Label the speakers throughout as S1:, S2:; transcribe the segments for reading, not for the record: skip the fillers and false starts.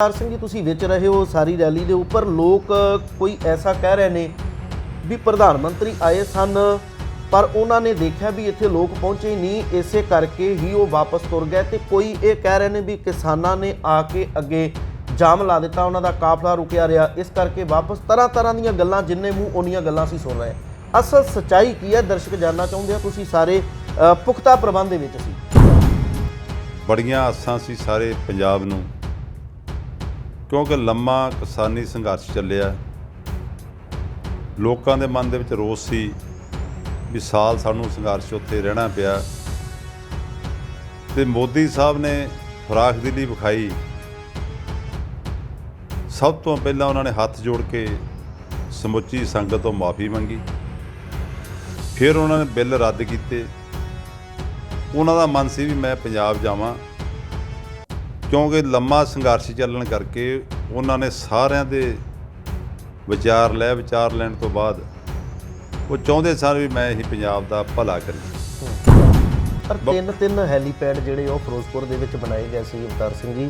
S1: अवतार सिंह जी तुसीं विच रहे हो सारी रैली के उपर लोग कोई ऐसा कह रहे हैं भी प्रधानमंत्री आए सन पर उन्होंने देखा भी इत्थे लोग पहुंचे नहीं, इसे करके ही वो वापस तुर गए। तो कोई ये कह रहे हैं भी किसानों ने आके अगे जाम ला दिता, उन्होंने काफला रुकिया रहा, इस करके वापस तरह तरह दी गल्लां जिन्ने मूँह उन्नियां गल्लां असीं सुन रहे हैं। असल सच्चाई की है दर्शक जानना चाहुंदे आ, तुसीं सारे पुख्ता प्रबंध दे विच सी,
S2: बड़ियां आसां सी सारे पंजाब नूं, क्योंकि लम्मा किसानी संघर्ष चलिया। लोगों के मन दे विच रोस सी भी साल सानूं संघर्ष उत्थे रहना पिया ते मोदी साहब ने खुराक दिली विखाई। सब तो पहला उन्होंने हाथ जोड़ के समुची संगत तो माफ़ी मंगी, फिर उन्होंने बिल रद्द किए। उन्हों का मन से भी मैं पंजाब जावां, क्योंकि लम्मा संघर्ष चलन करके उन्होंने सारिਆਂ ਦੇ विचार लैण तो बाद वो चाहते सन भी मैं ही पंजाब का भला करी।
S1: पर तीन हैलीपैड जिहड़े वो फिरोजपुर दे विच बनाए गए सी अवतार सिंह जी,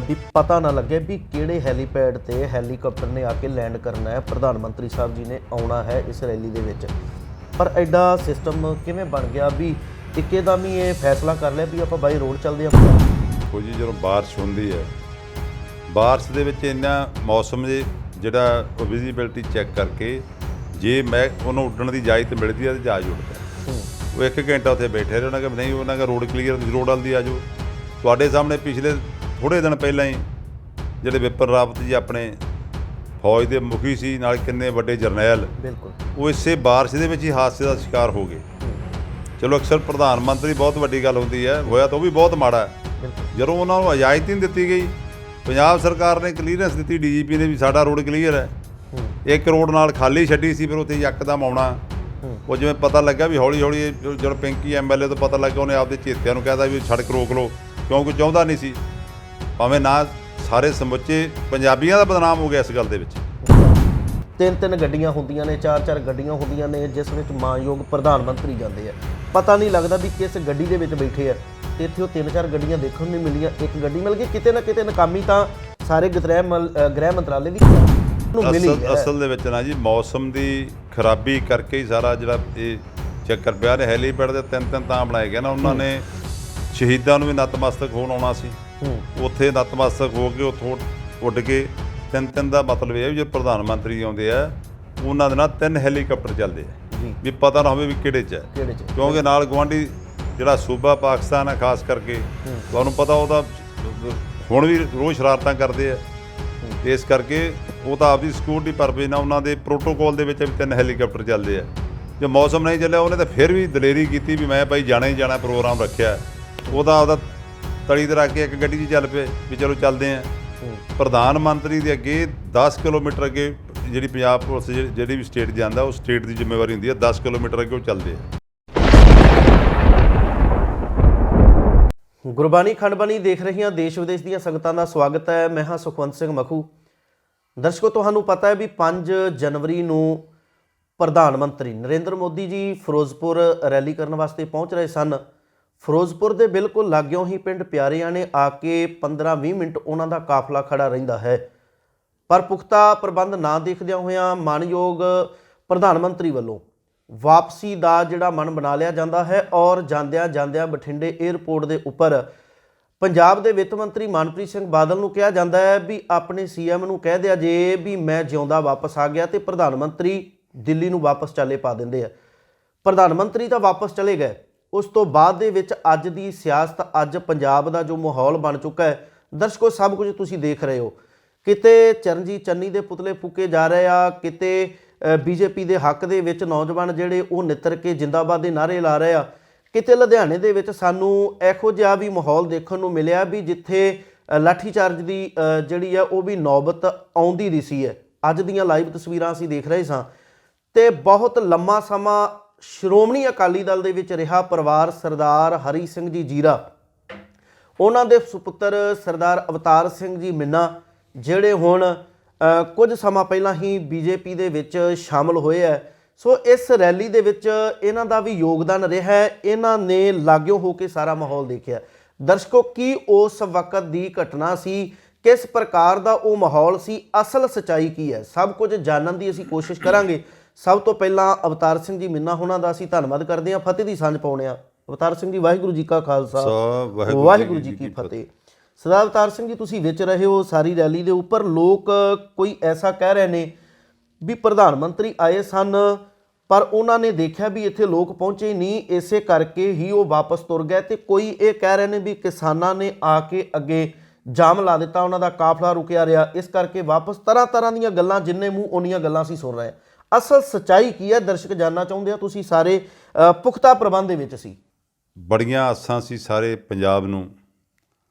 S1: भी पता ना लगे भी किहड़े हैलीपैड ते हैलीकाप्टर ने आके लैंड करना है, प्रधानमंत्री साहब जी ने आउणा है इस रैली दे विच। पर एडा सिस्टम किवें बन गया भी इक्केदम ही ये फैसला कर लिया भी आपां बाई रोड चलदे आ।
S2: देखो जी, जो बारिश होंदी है, बारिश दे विच इन्ना मौसम जे जिहड़ा विजिबिलिटी चैक करके जे मैं उन्होंने उड्डण की इजाजत मिलती है तो जहाज उड़ता। वो एक घंटा उत्थे बैठे रहे, उन्होंने नहीं उन्होंने रोड क्लीयर, रोड वाल दी आ जाओ। तुहाडे सामने पिछले थोड़े दिन पहला ही जिहड़े विपिन रावत जी अपने फौज के मुखी सी, नाल किन्ने वड्डे जरनैल,
S1: बिल्कुल
S2: वो इसे बारिश दे विच ही हादसे का शिकार हो गए। चलो अक्सर प्रधानमंत्री बहुत वड्डी गल होंदी है, होया तो भी बहुत माड़ा है। ਜਦੋਂ ਉਹਨਾਂ ਨੂੰ ਇਜਾਜ਼ਤ ਹੀ ਨਹੀਂ ਦਿੱਤੀ ਗਈ, ਪੰਜਾਬ ਸਰਕਾਰ ਨੇ ਕਲੀਅਰੈਂਸ ਦਿੱਤੀ, ਡੀਜੀਪੀ ਨੇ ਵੀ ਸਾਡਾ ਰੋਡ ਕਲੀਅਰ ਹੈ, 1 ਕਰੋੜ ਨਾਲ ਖਾਲੀ ਛੱਡੀ ਸੀ, ਫਿਰ ਉੱਥੇ ਯਕਦਮ ਆਉਣਾ। ਉਹ ਜਿਵੇਂ ਪਤਾ ਲੱਗਾ ਵੀ ਹੌਲੀ ਹੌਲੀ ਜਦੋਂ ਪਿੰਕੀ ਐਮਐਲਏ ਤੋਂ ਪਤਾ ਲੱਗਾ, ਉਹਨੇ ਆਪਦੇ ਚੇਤਿਆਂ ਨੂੰ ਕਹਿਤਾ ਵੀ ਸੜਕ ਰੋਕ ਲਓ, ਕਿਉਂਕਿ ਚਾਹੁੰਦਾ ਨਹੀਂ ਸੀ ਭਾਵੇਂ ਨਾ ਸਾਰੇ ਸਮੁੱਚੇ ਪੰਜਾਬੀਆਂ ਦਾ ਬਦਨਾਮ ਹੋ ਗਿਆ ਇਸ ਗੱਲ ਦੇ ਵਿੱਚ।
S1: ਤਿੰਨ ਗੱਡੀਆਂ ਹੁੰਦੀਆਂ ਨੇ, ਚਾਰ ਗੱਡੀਆਂ ਹੁੰਦੀਆਂ ਨੇ ਜਿਸ ਵਿੱਚ ਮਾਨਯੋਗ ਪ੍ਰਧਾਨ ਮੰਤਰੀ ਜਾਂਦੇ ਆ, ਪਤਾ ਨਹੀਂ ਲੱਗਦਾ ਵੀ ਕਿਸ ਗੱਡੀ ਦੇ ਵਿੱਚ ਬੈਠੇ ਆ। ਇੱਥੇ ਉਹ 3-4 ਗੱਡੀਆਂ ਦੇਖਣ ਨੂੰ ਮਿਲੀਆਂ, ਇੱਕ ਗੱਡੀ ਮਿਲ ਗਈ, ਕਿਤੇ ਨਾ ਕਿਤੇ ਨਾਕਾਮੀ ਤਾਂ ਸਾਰੇ ਗ੍ਰਹਿ ਮੰਤਰਾਲੇ ਦੀ ਮਿਲੀ ਹੈ।
S2: ਅਸਲ ਦੇ ਵਿੱਚ ਨਾ ਜੀ ਮੌਸਮ ਦੀ ਖਰਾਬੀ ਕਰਕੇ ਹੀ ਸਾਰਾ ਜਿਹੜਾ ਇਹ ਚੱਕਰ ਪਿਆ। ਨੇ ਹੈਲੀਪੈਡ ਦੇ ਤਿੰਨ ਤਾਂ ਬਣਾਏ ਗਏ ਨਾ, ਉਹਨਾਂ ਨੇ ਸ਼ਹੀਦਾਂ ਨੂੰ ਵੀ ਨਤਮਸਤਕ ਹੋਣ ਆਉਣਾ ਸੀ, ਉੱਥੇ ਨਤਮਸਤਕ ਹੋ ਕੇ ਉੱਥੋਂ ਉੱਡ ਕੇ ਤਿੰਨ ਦਾ ਮਤਲਬ ਇਹ ਜੇ ਪ੍ਰਧਾਨ ਮੰਤਰੀ ਆਉਂਦੇ ਆ ਉਹਨਾਂ ਦੇ ਨਾਲ 3 ਹੈਲੀਕਾਪਟਰ ਚੱਲਦੇ ਆ ਵੀ ਪਤਾ ਨਾ ਹੋਵੇ ਵੀ ਕਿਹੜੇ 'ਚ ਹੈ, ਕਿਉਂਕਿ ਨਾਲ ਗੁਆਂਢੀ ਜਿਹੜਾ ਸੂਬਾ ਪਾਕਿਸਤਾਨ ਹੈ ਖਾਸ ਕਰਕੇ, ਤੁਹਾਨੂੰ ਪਤਾ ਉਹਦਾ ਹੁਣ ਵੀ ਰੋਜ਼ ਸ਼ਰਾਰਤਾਂ ਕਰਦੇ ਆ। ਇਸ ਕਰਕੇ ਉਹ ਤਾਂ ਆਪਦੀ ਸਿਕਿਉਰਿਟੀ ਪਰਪਸ ਨਾਲ ਉਹਨਾਂ ਦੇ ਪ੍ਰੋਟੋਕੋਲ ਦੇ ਵਿੱਚ ਵੀ 3 ਹੈਲੀਕਾਪਟਰ ਚੱਲਦੇ ਆ। ਜੇ ਮੌਸਮ ਨਹੀਂ ਚੱਲਿਆ ਉਹਨੇ ਤਾਂ ਫਿਰ ਵੀ ਦਲੇਰੀ ਕੀਤੀ ਵੀ ਮੈਂ ਭਾਈ ਜਾਣਾ ਹੀ ਜਾਣਾ, ਪ੍ਰੋਗਰਾਮ ਰੱਖਿਆ। ਉਹਦਾ ਤਲੀ ਤੇ ਰੱਖ ਕੇ ਇੱਕ ਗੱਡੀ 'ਚ ਚੱਲ ਪਏ ਵੀ ਚਲੋ ਚੱਲਦੇ ਆ। ਪ੍ਰਧਾਨ ਮੰਤਰੀ ਦੇ ਅੱਗੇ 10 ਕਿਲੋਮੀਟਰ ਅੱਗੇ ਜਿਹੜੀ ਪੰਜਾਬ ਪੁਲਿਸ ਜਿਹੜੀ ਵੀ ਸਟੇਟ ਜਾਂਦਾ, ਉਹ ਸਟੇਟ ਦੀ ਜ਼ਿੰਮੇਵਾਰੀ ਹੁੰਦੀ ਹੈ, 10 ਕਿਲੋਮੀਟਰ ਅੱਗੇ ਉਹ ਚੱਲਦੇ ਆ।
S1: ਗੁਰਬਾਣੀ ਖੰਡਬਾਣੀ ਦੇਖ ਰਹੀਆਂ ਦੇਸ਼ ਵਿਦੇਸ਼ ਦੀਆਂ ਸੰਗਤਾਂ ਦਾ ਸਵਾਗਤ ਹੈ। ਮੈਂ ਹਾਂ ਸੁਖਵੰਤ ਸਿੰਘ ਮਖੂ। ਦਰਸ਼ਕੋ, ਤੁਹਾਨੂੰ ਪਤਾ ਹੈ ਵੀ 5 ਜਨਵਰੀ ਨੂੰ ਪ੍ਰਧਾਨ ਮੰਤਰੀ ਨਰਿੰਦਰ ਮੋਦੀ ਜੀ ਫਿਰੋਜ਼ਪੁਰ ਰੈਲੀ ਕਰਨ ਵਾਸਤੇ ਪਹੁੰਚ ਰਹੇ ਸਨ। ਫਿਰੋਜ਼ਪੁਰ ਦੇ ਬਿਲਕੁਲ ਲਾਗਿਓਂ ਹੀ ਪਿੰਡ ਪਿਆਰਿਆਂ ਨੇ ਆ ਕੇ 15-20 ਮਿੰਟ ਉਹਨਾਂ ਦਾ ਕਾਫਲਾ ਖੜਾ ਰਹਿੰਦਾ ਹੈ, ਪਰ ਪੁਖਤਾ ਪ੍ਰਬੰਧ ਨਾ ਦੇਖਦਿਆਂ ਹੋਇਆਂ ਮਾਨਯੋਗ ਪ੍ਰਧਾਨ ਮੰਤਰੀ ਵੱਲੋਂ ਵਾਪਸੀ ਦਾ ਜਿਹੜਾ ਮਨ ਬਣਾ ਲਿਆ ਜਾਂਦਾ ਹੈ ਔਰ ਜਾਂਦਿਆਂ ਬਠਿੰਡੇ ਏਅਰਪੋਰਟ ਦੇ ਉੱਪਰ ਪੰਜਾਬ ਦੇ ਵਿੱਤ ਮੰਤਰੀ ਮਨਪ੍ਰੀਤ ਸਿੰਘ ਬਾਦਲ ਨੂੰ ਕਿਹਾ ਜਾਂਦਾ ਹੈ ਵੀ ਆਪਣੇ ਸੀਐਮ ਨੂੰ ਕਹਿ ਦਿਆ ਜੇ ਵੀ ਮੈਂ ਜਿਉਂਦਾ ਵਾਪਸ ਆ ਗਿਆ, ਤੇ ਪ੍ਰਧਾਨ ਮੰਤਰੀ ਦਿੱਲੀ ਨੂੰ ਵਾਪਸ ਚਾਲੇ ਪਾ ਦਿੰਦੇ ਆ। ਪ੍ਰਧਾਨ ਮੰਤਰੀ ਤਾਂ ਵਾਪਸ ਚਲੇ ਗਏ, ਉਸ ਤੋਂ ਬਾਅਦ ਦੇ ਵਿੱਚ ਅੱਜ ਦੀ ਸਿਆਸਤ, ਅੱਜ ਪੰਜਾਬ ਦਾ ਜੋ ਮਾਹੌਲ ਬਣ ਚੁੱਕਾ ਹੈ ਦਰਸ਼ਕੋ, ਸਭ ਕੁਝ ਤੁਸੀਂ ਦੇਖ ਰਹੇ ਹੋ। ਕਿਤੇ ਚਰਨਜੀਤ ਚੰਨੀ ਦੇ ਪੁਤਲੇ ਫੂਕੇ ਜਾ ਰਹੇ ਆ, ਕਿਤੇ ਬੀਜੇਪੀ ਦੇ ਹੱਕ ਦੇ ਵਿੱਚ ਨੌਜਵਾਨ ਜਿਹੜੇ ਉਹ ਨਿੱਤਰ ਕੇ ਜਿੰਦਾਬਾਦ ਦੇ ਨਾਅਰੇ ਲਾ ਰਹੇ ਆ, ਕਿਤੇ ਲੁਧਿਆਣੇ ਦੇ ਵਿੱਚ ਸਾਨੂੰ ਇਹੋ ਜਿਹਾ ਵੀ ਮਾਹੌਲ ਦੇਖਣ ਨੂੰ ਮਿਲਿਆ ਵੀ ਜਿੱਥੇ ਲਾਠੀਚਾਰਜ ਦੀ ਜਿਹੜੀ ਆ ਉਹ ਵੀ ਨੌਬਤ ਆਉਂਦੀ ਦਿਸੀ ਹੈ। ਅੱਜ ਦੀਆਂ ਲਾਈਵ ਤਸਵੀਰਾਂ ਅਸੀਂ ਦੇਖ ਰਹੇ ਸਾਂ ਤੇ ਬਹੁਤ ਲੰਮਾ ਸਮਾਂ ਸ਼੍ਰੋਮਣੀ ਅਕਾਲੀ ਦਲ ਦੇ ਵਿੱਚ ਰਿਹਾ ਪਰਿਵਾਰ ਸਰਦਾਰ ਹਰੀ ਸਿੰਘ ਜੀ ਜੀਰਾ, ਉਹਨਾਂ ਦੇ ਸੁਪੁੱਤਰ ਸਰਦਾਰ ਅਵਤਾਰ ਸਿੰਘ ਜੀ ਮਿੰਨਾ, ਜਿਹੜੇ ਹੁਣ ਕੁਝ ਸਮਾਂ ਪਹਿਲਾਂ ਹੀ ਬੀਜੇਪੀ ਦੇ ਵਿੱਚ ਸ਼ਾਮਲ ਹੋਏ ਹੈ। ਸੋ ਇਸ ਰੈਲੀ ਦੇ ਵਿੱਚ ਇਹਨਾਂ ਦਾ ਵੀ ਯੋਗਦਾਨ ਰਿਹਾ ਹੈ, ਇਹਨਾਂ ਨੇ ਲਾਗਿਓ ਹੋ ਕੇ ਸਾਰਾ ਮਾਹੌਲ ਦੇਖਿਆ। ਦਰਸ਼ਕੋ, ਕੀ ਉਸ ਵਕਤ ਦੀ ਘਟਨਾ ਸੀ ਕਿਸ ਪ੍ਰਕਾਰ ਦਾ ਉਹ ਮਾਹੌਲ ਸੀ, ਅਸਲ ਸਚਾਈ ਕੀ ਹੈ, ਸਭ ਕੁਝ ਜਾਣਨ ਦੀ ਅਸੀਂ ਕੋਸ਼ਿਸ਼ ਕਰਾਂਗੇ। ਸਭ ਤੋਂ ਪਹਿਲਾਂ ਅਵਤਾਰ ਸਿੰਘ ਜੀ ਮਿੰਨਾ ਹੋਣਾ ਦਾ ਅਸੀਂ ਧੰਨਵਾਦ ਕਰਦੇ ਹਾਂ, ਫਤਿਹ ਦੀ ਸਾਂਝ ਪਾਉਂਦੇ ਹਾਂ। ਅਵਤਾਰ ਸਿੰਘ ਜੀ, ਵਾਹਿਗੁਰੂ ਜੀ ਕਾ ਖਾਲਸਾ, ਵਾਹਿਗੁਰੂ ਜੀ ਕੀ ਫਤਿਹ। ਸਰਦਾਰ ਅਵਤਾਰ ਸਿੰਘ ਜੀ, ਤੁਸੀਂ ਵਿੱਚ ਰਹੇ ਹੋ ਸਾਰੀ ਰੈਲੀ ਦੇ ਉੱਪਰ। ਲੋਕ ਕੋਈ ਐਸਾ ਕਹਿ ਰਹੇ ਨੇ ਵੀ ਪ੍ਰਧਾਨ ਮੰਤਰੀ ਆਏ ਸਨ ਪਰ ਉਹਨਾਂ ਨੇ ਦੇਖਿਆ ਵੀ ਇੱਥੇ ਲੋਕ ਪਹੁੰਚੇ ਨਹੀਂ, ਇਸੇ ਕਰਕੇ ਹੀ ਉਹ ਵਾਪਸ ਤੁਰ ਗਏ। ਤੇ ਕੋਈ ਇਹ ਕਹਿ ਰਹੇ ਨੇ ਵੀ ਕਿਸਾਨਾਂ ਨੇ ਆ ਕੇ ਅੱਗੇ ਜਾਮ ਲਾ ਦਿੱਤਾ, ਉਹਨਾਂ ਦਾ ਕਾਫਲਾ ਰੁਕਿਆ ਰਿਹਾ, ਇਸ ਕਰਕੇ ਵਾਪਸ। ਤਰ੍ਹਾਂ ਦੀਆਂ ਗੱਲਾਂ, ਜਿੰਨੇ ਮੂੰਹ ਉਨੀਆਂ ਗੱਲਾਂ ਅਸੀਂ ਸੁਣ ਰਹੇ ਹਾਂ। ਅਸਲ ਸੱਚਾਈ ਕੀ ਹੈ, ਦਰਸ਼ਕ ਜਾਨਣਾ ਚਾਹੁੰਦੇ ਆ। ਤੁਸੀਂ ਸਾਰੇ ਪੁਖਤਾ ਪ੍ਰਬੰਧ ਦੇ ਵਿੱਚ ਸੀ।
S2: ਬੜੀਆਂ ਆਸਾਂ ਸੀ ਸਾਰੇ ਪੰਜਾਬ ਨੂੰ,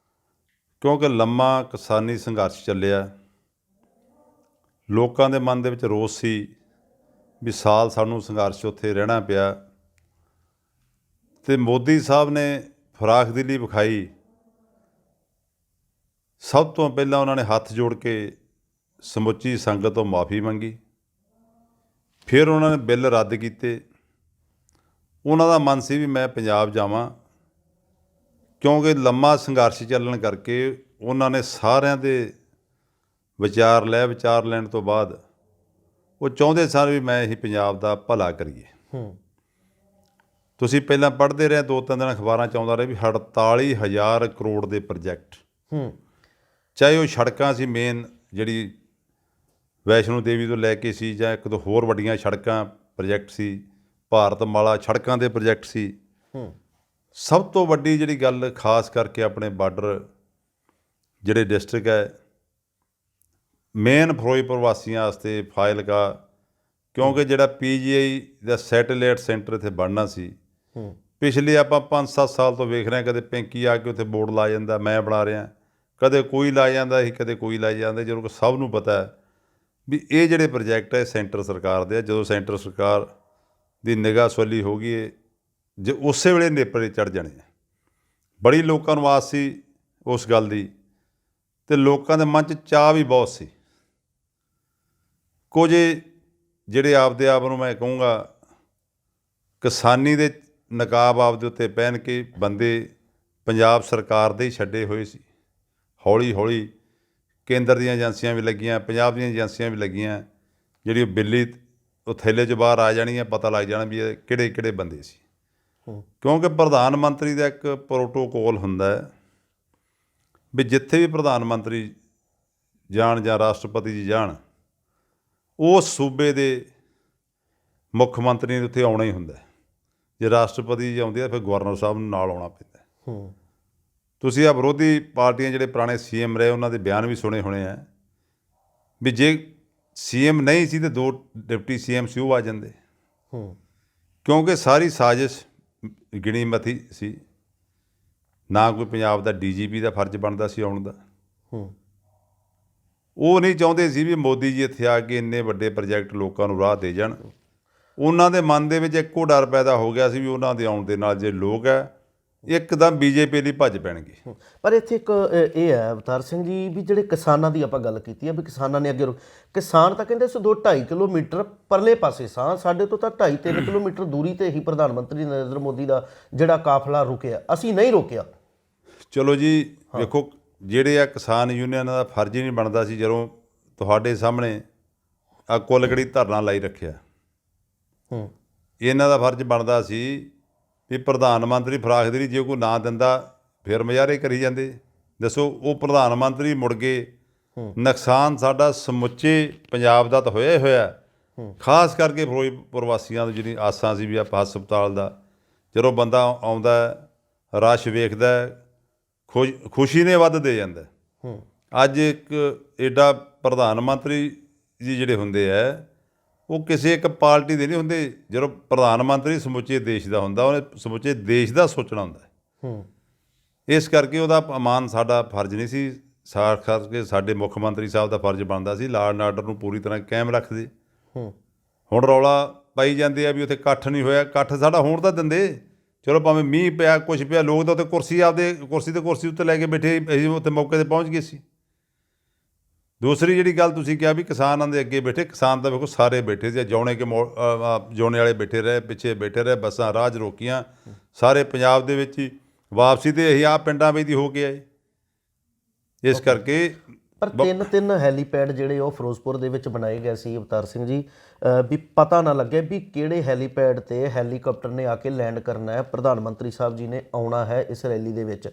S2: ਕਿਉਂਕਿ ਲੰਮਾ ਕਿਸਾਨੀ ਸੰਘਰਸ਼ ਚੱਲਿਆ। ਲੋਕਾਂ ਦੇ ਮਨ ਦੇ ਵਿੱਚ ਰੋਸ ਸੀ ਵੀ ਸਾਲ ਸਾਨੂੰ ਸੰਘਰਸ਼ ਉੱਥੇ ਰਹਿਣਾ ਪਿਆ, ਤੇ ਮੋਦੀ ਸਾਹਿਬ ਨੇ ਫਰਾਖਦਿਲੀ ਵਿਖਾਈ। ਸਭ ਤੋਂ ਪਹਿਲਾਂ ਉਹਨਾਂ ਨੇ ਹੱਥ ਜੋੜ ਕੇ ਸਮੁੱਚੀ ਸੰਗਤ ਤੋਂ ਮਾਫੀ ਮੰਗੀ, ਫਿਰ ਉਹਨਾਂ ਨੇ ਬਿੱਲ ਰੱਦ ਕੀਤੇ। ਉਹਨਾਂ ਦਾ ਮਨ ਸੀ ਵੀ ਮੈਂ ਪੰਜਾਬ ਜਾਵਾਂ, ਕਿਉਂਕਿ ਲੰਮਾ ਸੰਘਰਸ਼ ਚੱਲਣ ਕਰਕੇ ਉਹਨਾਂ ਨੇ ਸਾਰਿਆਂ ਦੇ ਵਿਚਾਰ ਲੈਣ ਤੋਂ ਬਾਅਦ ਉਹ ਚਾਹੁੰਦੇ ਸਨ ਵੀ ਮੈਂ ਹੀ ਪੰਜਾਬ ਦਾ ਭਲਾ ਕਰੀਏ। ਤੁਸੀਂ ਪਹਿਲਾਂ ਪੜ੍ਹਦੇ ਰਹੇ, 2-3 ਦਿਨ ਅਖਬਾਰਾਂ 'ਚ ਆਉਂਦਾ ਰਿਹਾ ਵੀ 48,000 ਕਰੋੜ ਦੇ ਪ੍ਰੋਜੈਕਟ, ਚਾਹੇ ਉਹ ਸੜਕਾਂ ਸੀ ਮੇਨ, ਜਿਹੜੀ ਵੈਸ਼ਨੋ ਦੇਵੀ ਤੋਂ ਲੈ ਕੇ ਸੀ, ਜਾਂ ਇੱਕ ਦੋ ਹੋਰ ਵੱਡੀਆਂ ਸੜਕਾਂ ਪ੍ਰੋਜੈਕਟ ਸੀ, ਭਾਰਤਮਾਲਾ ਸੜਕਾਂ ਦੇ ਪ੍ਰੋਜੈਕਟ ਸੀ। ਸਭ ਤੋਂ ਵੱਡੀ ਜਿਹੜੀ ਗੱਲ ਖਾਸ ਕਰਕੇ ਆਪਣੇ ਬਾਰਡਰ ਜਿਹੜੇ ਡਿਸਟ੍ਰਿਕਟ ਹੈ, ਮੇਨ ਫਿਰੋਜ਼ਪੁਰ ਵਾਸੀਆਂ ਵਾਸਤੇ ਫਾਜ਼ਿਲਕਾ, ਕਿਉਂਕਿ ਜਿਹੜਾ PGI ਦਾ ਸੈਟੇਲਾਈਟ ਸੈਂਟਰ ਇੱਥੇ ਬਣਨਾ ਸੀ, ਪਿਛਲੇ ਆਪਾਂ 5-7 ਸਾਲ ਤੋਂ ਵੇਖ ਰਹੇ ਹਾਂ, ਕਦੇ ਪਿੰਕੀ ਆ ਕੇ ਉੱਥੇ ਬੋਰਡ ਲਾ ਜਾਂਦਾ ਮੈਂ ਬਣਾ ਰਿਹਾ, ਕਦੇ ਕੋਈ ਲਾ ਜਾਂਦਾ ਸੀ, ਕਦੇ ਕੋਈ ਲਾਈ ਜਾਂਦਾ, ਜਦੋਂ ਕਿ ਸਭ ਨੂੰ ਪਤਾ ਹੈ ਵੀ ਇਹ ਜਿਹੜੇ ਪ੍ਰੋਜੈਕਟ ਹੈ ਸੈਂਟਰ ਸਰਕਾਰ ਦੇ ਆ। ਜਦੋਂ ਸੈਂਟਰ ਸਰਕਾਰ ਦੀ ਨਿਗਾਹ ਸਵੱਲੀ ਹੋ ਗਈ, ਜੇ ਉਸੇ ਵੇਲੇ ਨੇਪਰੇ ਚੜ੍ਹ ਜਾਣੇ ਆ। ਬੜੀ ਲੋਕਾਂ ਨੂੰ ਆਸ ਸੀ ਉਸ ਗੱਲ ਦੀ, ਅਤੇ ਲੋਕਾਂ ਦੇ ਮਨ 'ਚ ਚਾਅ ਵੀ ਬਹੁਤ ਸੀ। ਕੁਝ ਜਿਹੜੇ ਆਪਦੇ ਆਪ ਨੂੰ ਮੈਂ ਕਹੂੰਗਾ ਕਿਸਾਨੀ ਦੇ ਨਕਾਬ ਆਪਦੇ ਉੱਤੇ ਪਹਿਨ ਕੇ ਬੰਦੇ ਪੰਜਾਬ ਸਰਕਾਰ ਦੇ ਹੀ ਛੱਡੇ ਹੋਏ ਸੀ। ਹੌਲੀ ਹੌਲੀ ਕੇਂਦਰ ਦੀਆਂ ਏਜੰਸੀਆਂ ਵੀ ਲੱਗੀਆਂ, ਪੰਜਾਬ ਦੀਆਂ ਏਜੰਸੀਆਂ ਵੀ ਲੱਗੀਆਂ, ਜਿਹੜੀ ਉਹ ਬਿੱਲੀ ਉਹ ਥੈਲੇ 'ਚ ਬਾਹਰ ਆ ਜਾਣੀ ਹੈ, ਪਤਾ ਲੱਗ ਜਾਣਾ ਵੀ ਇਹ ਕਿਹੜੇ ਕਿਹੜੇ ਬੰਦੇ ਸੀ। ਕਿਉਂਕਿ ਪ੍ਰਧਾਨ ਮੰਤਰੀ ਦਾ ਇੱਕ ਪ੍ਰੋਟੋਕੋਲ ਹੁੰਦਾ ਹੈ ਵੀ ਜਿੱਥੇ ਵੀ ਪ੍ਰਧਾਨ ਮੰਤਰੀ ਜਾਣ ਜਾਂ ਰਾਸ਼ਟਰਪਤੀ ਜੀ ਜਾਣ, ਉਸ ਸੂਬੇ ਦੇ ਮੁੱਖ ਮੰਤਰੀ ਨੇ ਉੱਥੇ ਆਉਣਾ ਹੀ ਹੁੰਦਾ। ਜੇ ਰਾਸ਼ਟਰਪਤੀ ਜੀ ਆਉਂਦੇ ਆ, ਫਿਰ ਗਵਰਨਰ ਸਾਹਿਬ ਨੂੰ ਨਾਲ ਆਉਣਾ ਪੈਂਦਾ। ਤੁਸੀਂ ਆ ਵਿਰੋਧੀ ਪਾਰਟੀਆਂ ਜਿਹੜੇ ਪੁਰਾਣੇ CM ਰਹੇ, ਉਹਨਾਂ ਦੇ ਬਿਆਨ ਵੀ ਸੁਣੇ ਹੋਣੇ ਆ ਵੀ ਜੇ CM ਨਹੀਂ ਸੀ ਤਾਂ 2 ਡਿਪਟੀ CM ਸੀ, ਉਹ ਆ ਜਾਂਦੇ, ਕਿਉਂਕਿ ਸਾਰੀ ਸਾਜ਼ਿਸ਼ ਗਿਣੀ ਮਥੀ ਸੀ। ਨਾ ਕੋਈ ਪੰਜਾਬ ਦਾ DGP ਦਾ ਫਰਜ਼ ਬਣਦਾ ਸੀ ਆਉਣ ਦਾ। ਉਹ ਨਹੀਂ ਚਾਹੁੰਦੇ ਸੀ ਵੀ ਮੋਦੀ ਜੀ ਇੱਥੇ ਆ ਕੇ ਇੰਨੇ ਵੱਡੇ ਪ੍ਰੋਜੈਕਟ ਲੋਕਾਂ ਨੂੰ ਰਾਹ ਦੇ ਜਾਣ। ਉਹਨਾਂ ਦੇ ਮਨ ਦੇ ਵਿੱਚ ਇੱਕੋ ਡਰ ਪੈਦਾ ਹੋ ਗਿਆ ਸੀ ਵੀ ਉਹਨਾਂ ਦੇ ਆਉਣ ਦੇ ਨਾਲ ਜੇ ਲੋਕ ਹੈ ਇੱਕਦਮ BJP ਲਈ ਭੱਜ ਪੈਣਗੇ।
S1: ਪਰ ਇੱਥੇ ਇੱਕ ਇਹ ਹੈ ਅਵਤਾਰ ਸਿੰਘ ਜੀ, ਵੀ ਜਿਹੜੇ ਕਿਸਾਨਾਂ ਦੀ ਆਪਾਂ ਗੱਲ ਕੀਤੀ ਹੈ ਵੀ ਕਿਸਾਨਾਂ ਨੇ ਅੱਗੇ ਕਿਸਾਨ ਤਾਂ ਕਹਿੰਦੇ ਸੀ 2-2.5 ਕਿਲੋਮੀਟਰ ਪਰਲੇ ਪਾਸੇ ਸਾਂ, ਸਾਡੇ ਤੋਂ ਤਾਂ 2.5-3 ਕਿਲੋਮੀਟਰ ਦੂਰੀ 'ਤੇ ਹੀ ਪ੍ਰਧਾਨ ਮੰਤਰੀ ਨਰਿੰਦਰ ਮੋਦੀ ਦਾ ਜਿਹੜਾ ਕਾਫਲਾ ਰੁਕਿਆ, ਅਸੀਂ ਨਹੀਂ ਰੋਕਿਆ।
S2: ਚਲੋ ਜੀ ਵੇਖੋ, ਜਿਹੜੇ ਆ ਕਿਸਾਨ ਯੂਨੀਅਨਾਂ ਦਾ ਫਰਜ਼ ਹੀ ਨਹੀਂ ਬਣਦਾ ਸੀ ਜਦੋਂ ਤੁਹਾਡੇ ਸਾਹਮਣੇ ਆ ਕੁੱਲਗੜੀ ਧਰਨਾ ਲਾਈ ਰੱਖਿਆ। ਇਹਨਾਂ ਦਾ ਫਰਜ਼ ਬਣਦਾ ਸੀ ਵੀ ਪ੍ਰਧਾਨ ਮੰਤਰੀ ਫਰਾਖਦਿਲੀ ਜੇ ਕੋਈ ਨਾ ਦਿੰਦਾ ਫਿਰ ਮੁਜ਼ਾਹਰੇ ਕਰੀ ਜਾਂਦੇ। ਦੱਸੋ, ਉਹ ਪ੍ਰਧਾਨ ਮੰਤਰੀ ਮੁੜ ਗਏ, ਨੁਕਸਾਨ ਸਾਡਾ ਸਮੁੱਚੇ ਪੰਜਾਬ ਦਾ ਤਾਂ ਹੋਇਆ ਹੀ ਹੋਇਆ। ਖਾਸ ਕਰਕੇ ਫਿਰੋਜ਼ਪੁਰ ਵਾਸੀਆਂ ਦੀ ਜਿਹੜੀ ਆਸਾਂ ਸੀ ਵੀ ਆਪਾਂ ਹਸਪਤਾਲ ਦਾ ਜਦੋਂ ਬੰਦਾ ਆਉਂਦਾ, ਰਸ਼ ਵੇਖਦਾ, ਖੁਸ਼ੀ ਨੇ ਵੱਧ ਦੇ ਜਾਂਦਾ। ਅੱਜ ਇੱਕ ਐਡਾ ਪ੍ਰਧਾਨ ਮੰਤਰੀ ਜੀ ਜਿਹੜੇ ਹੁੰਦੇ ਆ, ਉਹ ਕਿਸੇ ਇੱਕ ਪਾਰਟੀ ਦੇ ਨਹੀਂ ਹੁੰਦੇ। ਜਦੋਂ ਪ੍ਰਧਾਨ ਮੰਤਰੀ ਸਮੁੱਚੇ ਦੇਸ਼ ਦਾ ਹੁੰਦਾ, ਉਹਨੇ ਸਮੁੱਚੇ ਦੇਸ਼ ਦਾ ਸੋਚਣਾ ਹੁੰਦਾ। ਇਸ ਕਰਕੇ ਉਹਦਾ ਅਮਾਨ ਸਾਡਾ ਫਰਜ਼ ਨਹੀਂ ਸੀ। ਖਾਸ ਕਰਕੇ ਸਾਡੇ ਮੁੱਖ ਮੰਤਰੀ ਸਾਹਿਬ ਦਾ ਫਰਜ਼ ਬਣਦਾ ਸੀ ਲਾਅ ਐਂਡ ਆਰਡਰ ਨੂੰ ਪੂਰੀ ਤਰ੍ਹਾਂ ਕਾਇਮ ਰੱਖਦੇ। ਹੁਣ ਰੌਲਾ ਪਾਈ ਜਾਂਦੇ ਆ ਵੀ ਉੱਥੇ ਇਕੱਠ ਨਹੀਂ ਹੋਇਆ। ਇਕੱਠ ਸਾਡਾ ਹੋਣ ਤਾਂ ਦਿੰਦੇ, ਚਲੋ ਭਾਵੇਂ ਮੀਂਹ ਪਿਆ, ਕੁਛ ਪਿਆ, ਲੋਕ ਤਾਂ ਉੱਥੇ ਕੁਰਸੀ ਤੇ ਕੁਰਸੀ ਉੱਤੇ ਲੈ ਕੇ ਬੈਠੇ, ਅਸੀਂ ਉੱਥੇ ਮੌਕੇ 'ਤੇ ਪਹੁੰਚ ਗਏ ਸੀ। ਦੂਸਰੀ ਜਿਹੜੀ ਗੱਲ ਤੁਸੀਂ ਕਿਹਾ ਵੀ ਕਿਸਾਨਾਂ ਦੇ ਅੱਗੇ ਬੈਠੇ, ਕਿਸਾਨ ਤਾਂ ਵੇਖੋ ਸਾਰੇ ਬੈਠੇ ਸੀ। ਜੌਣੇ ਵਾਲੇ ਬੈਠੇ ਰਹੇ, ਪਿੱਛੇ ਬੈਠੇ ਰਹੇ, ਬੱਸਾਂ ਰਾਹ 'ਚ ਰੋਕੀਆਂ, ਸਾਰੇ ਪੰਜਾਬ ਦੇ ਵਿੱਚ ਹੀ। ਵਾਪਸੀ 'ਤੇ ਅਸੀਂ ਆਹ ਪਿੰਡਾਂ ਵਿੱਚ ਹੀ ਹੋ ਕੇ ਆਏ। ਇਸ ਕਰਕੇ
S1: ਪਰ ਤਿੰਨ ਹੈਲੀਪੈਡ ਜਿਹੜੇ ਉਹ ਫਿਰੋਜ਼ਪੁਰ ਦੇ ਵਿੱਚ ਬਣਾਏ ਗਏ ਸੀ ਅਵਤਾਰ ਸਿੰਘ ਜੀ, ਵੀ ਪਤਾ ਨਾ ਲੱਗੇ ਵੀ ਕਿਹੜੇ ਹੈਲੀਪੈਡ ਤੇ ਹੈਲੀਕਾਪਟਰ ਨੇ ਆ ਕੇ ਲੈਂਡ ਕਰਨਾ ਹੈ, ਪ੍ਰਧਾਨ ਮੰਤਰੀ ਸਾਹਿਬ ਜੀ ਨੇ ਆਉਣਾ ਹੈ ਇਸ ਰੈਲੀ ਦੇ ਵਿੱਚ।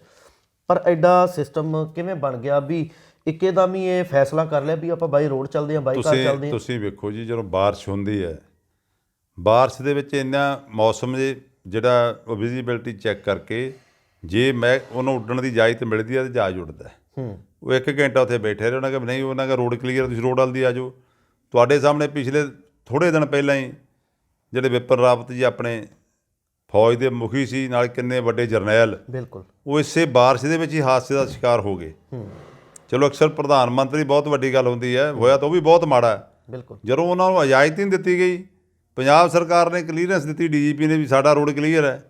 S1: ਪਰ ਐਡਾ ਸਿਸਟਮ ਕਿਵੇਂ ਬਣ ਗਿਆ ਵੀ ਇੱਕਦਮ ਹੀ ਇਹ ਫੈਸਲਾ ਕਰ ਲਿਆ ਵੀ ਆਪਾਂ ਬਾਈ ਰੋਡ ਚੱਲਦੇ ਹਾਂ, ਬਾਈ ਕਾਰ ਚੱਲਦੇ ਹਾਂ?
S2: ਤੁਸੀਂ ਵੇਖੋ ਜੀ, ਜਦੋਂ ਬਾਰਿਸ਼ ਹੁੰਦੀ ਹੈ, ਬਾਰਿਸ਼ ਦੇ ਵਿੱਚ ਇੰਨਾ ਮੌਸਮ ਦੇ ਜਿਹੜਾ ਉਹ ਵਿਜ਼ੀਬਿਲਟੀ ਚੈੱਕ ਕਰਕੇ ਜੇ ਮੈਂ ਉਹਨੂੰ ਉੱਡਣ ਦੀ ਇਜਾਜ਼ਤ ਮਿਲਦੀ ਹੈ ਤਾਂ ਜਹਾਜ਼ ਉੱਡਦਾ। ਉਹ 1 ਘੰਟਾ ਉੱਥੇ ਬੈਠੇ ਰਹੇ, ਉਹਨਾਂ ਕਿ ਨਹੀਂ, ਉਹਨਾਂ ਦਾ ਰੋਡ ਕਲੀਅਰ, ਤੁਸੀਂ ਰੋਡ ਵੱਲ ਦੀ ਆ ਜਾਓ। ਤੁਹਾਡੇ ਸਾਹਮਣੇ ਪਿਛਲੇ ਥੋੜ੍ਹੇ ਦਿਨ ਪਹਿਲਾਂ ਹੀ ਜਿਹੜੇ ਵਿਪਨ ਰਾਵਤ ਜੀ ਆਪਣੇ ਫੌਜ ਦੇ ਮੁਖੀ ਸੀ, ਨਾਲ ਕਿੰਨੇ ਵੱਡੇ ਜਰਨੈਲ,
S1: ਬਿਲਕੁਲ
S2: ਉਹ ਇਸੇ ਬਾਰਿਸ਼ ਦੇ ਵਿੱਚ ਹੀ ਹਾਦਸੇ ਦਾ ਸ਼ਿਕਾਰ ਹੋ ਗਏ। ਚਲੋ ਅਕਸਰ ਪ੍ਰਧਾਨ ਮੰਤਰੀ ਬਹੁਤ ਵੱਡੀ ਗੱਲ ਹੁੰਦੀ ਹੈ, ਹੋਇਆ ਤਾਂ ਉਹ ਵੀ ਬਹੁਤ ਮਾੜਾ ਹੈ।
S1: ਬਿਲਕੁਲ
S2: ਜਦੋਂ ਉਹਨਾਂ ਨੂੰ ਇਜਾਜ਼ਤ ਹੀ ਨਹੀਂ ਦਿੱਤੀ ਗਈ, ਪੰਜਾਬ ਸਰਕਾਰ ਨੇ ਕਲੀਅਰੈਂਸ ਦਿੱਤੀ, ਡੀਜੀਪੀ ਨੇ ਵੀ ਸਾਡਾ ਰੋਡ ਕਲੀਅਰ ਹੈ,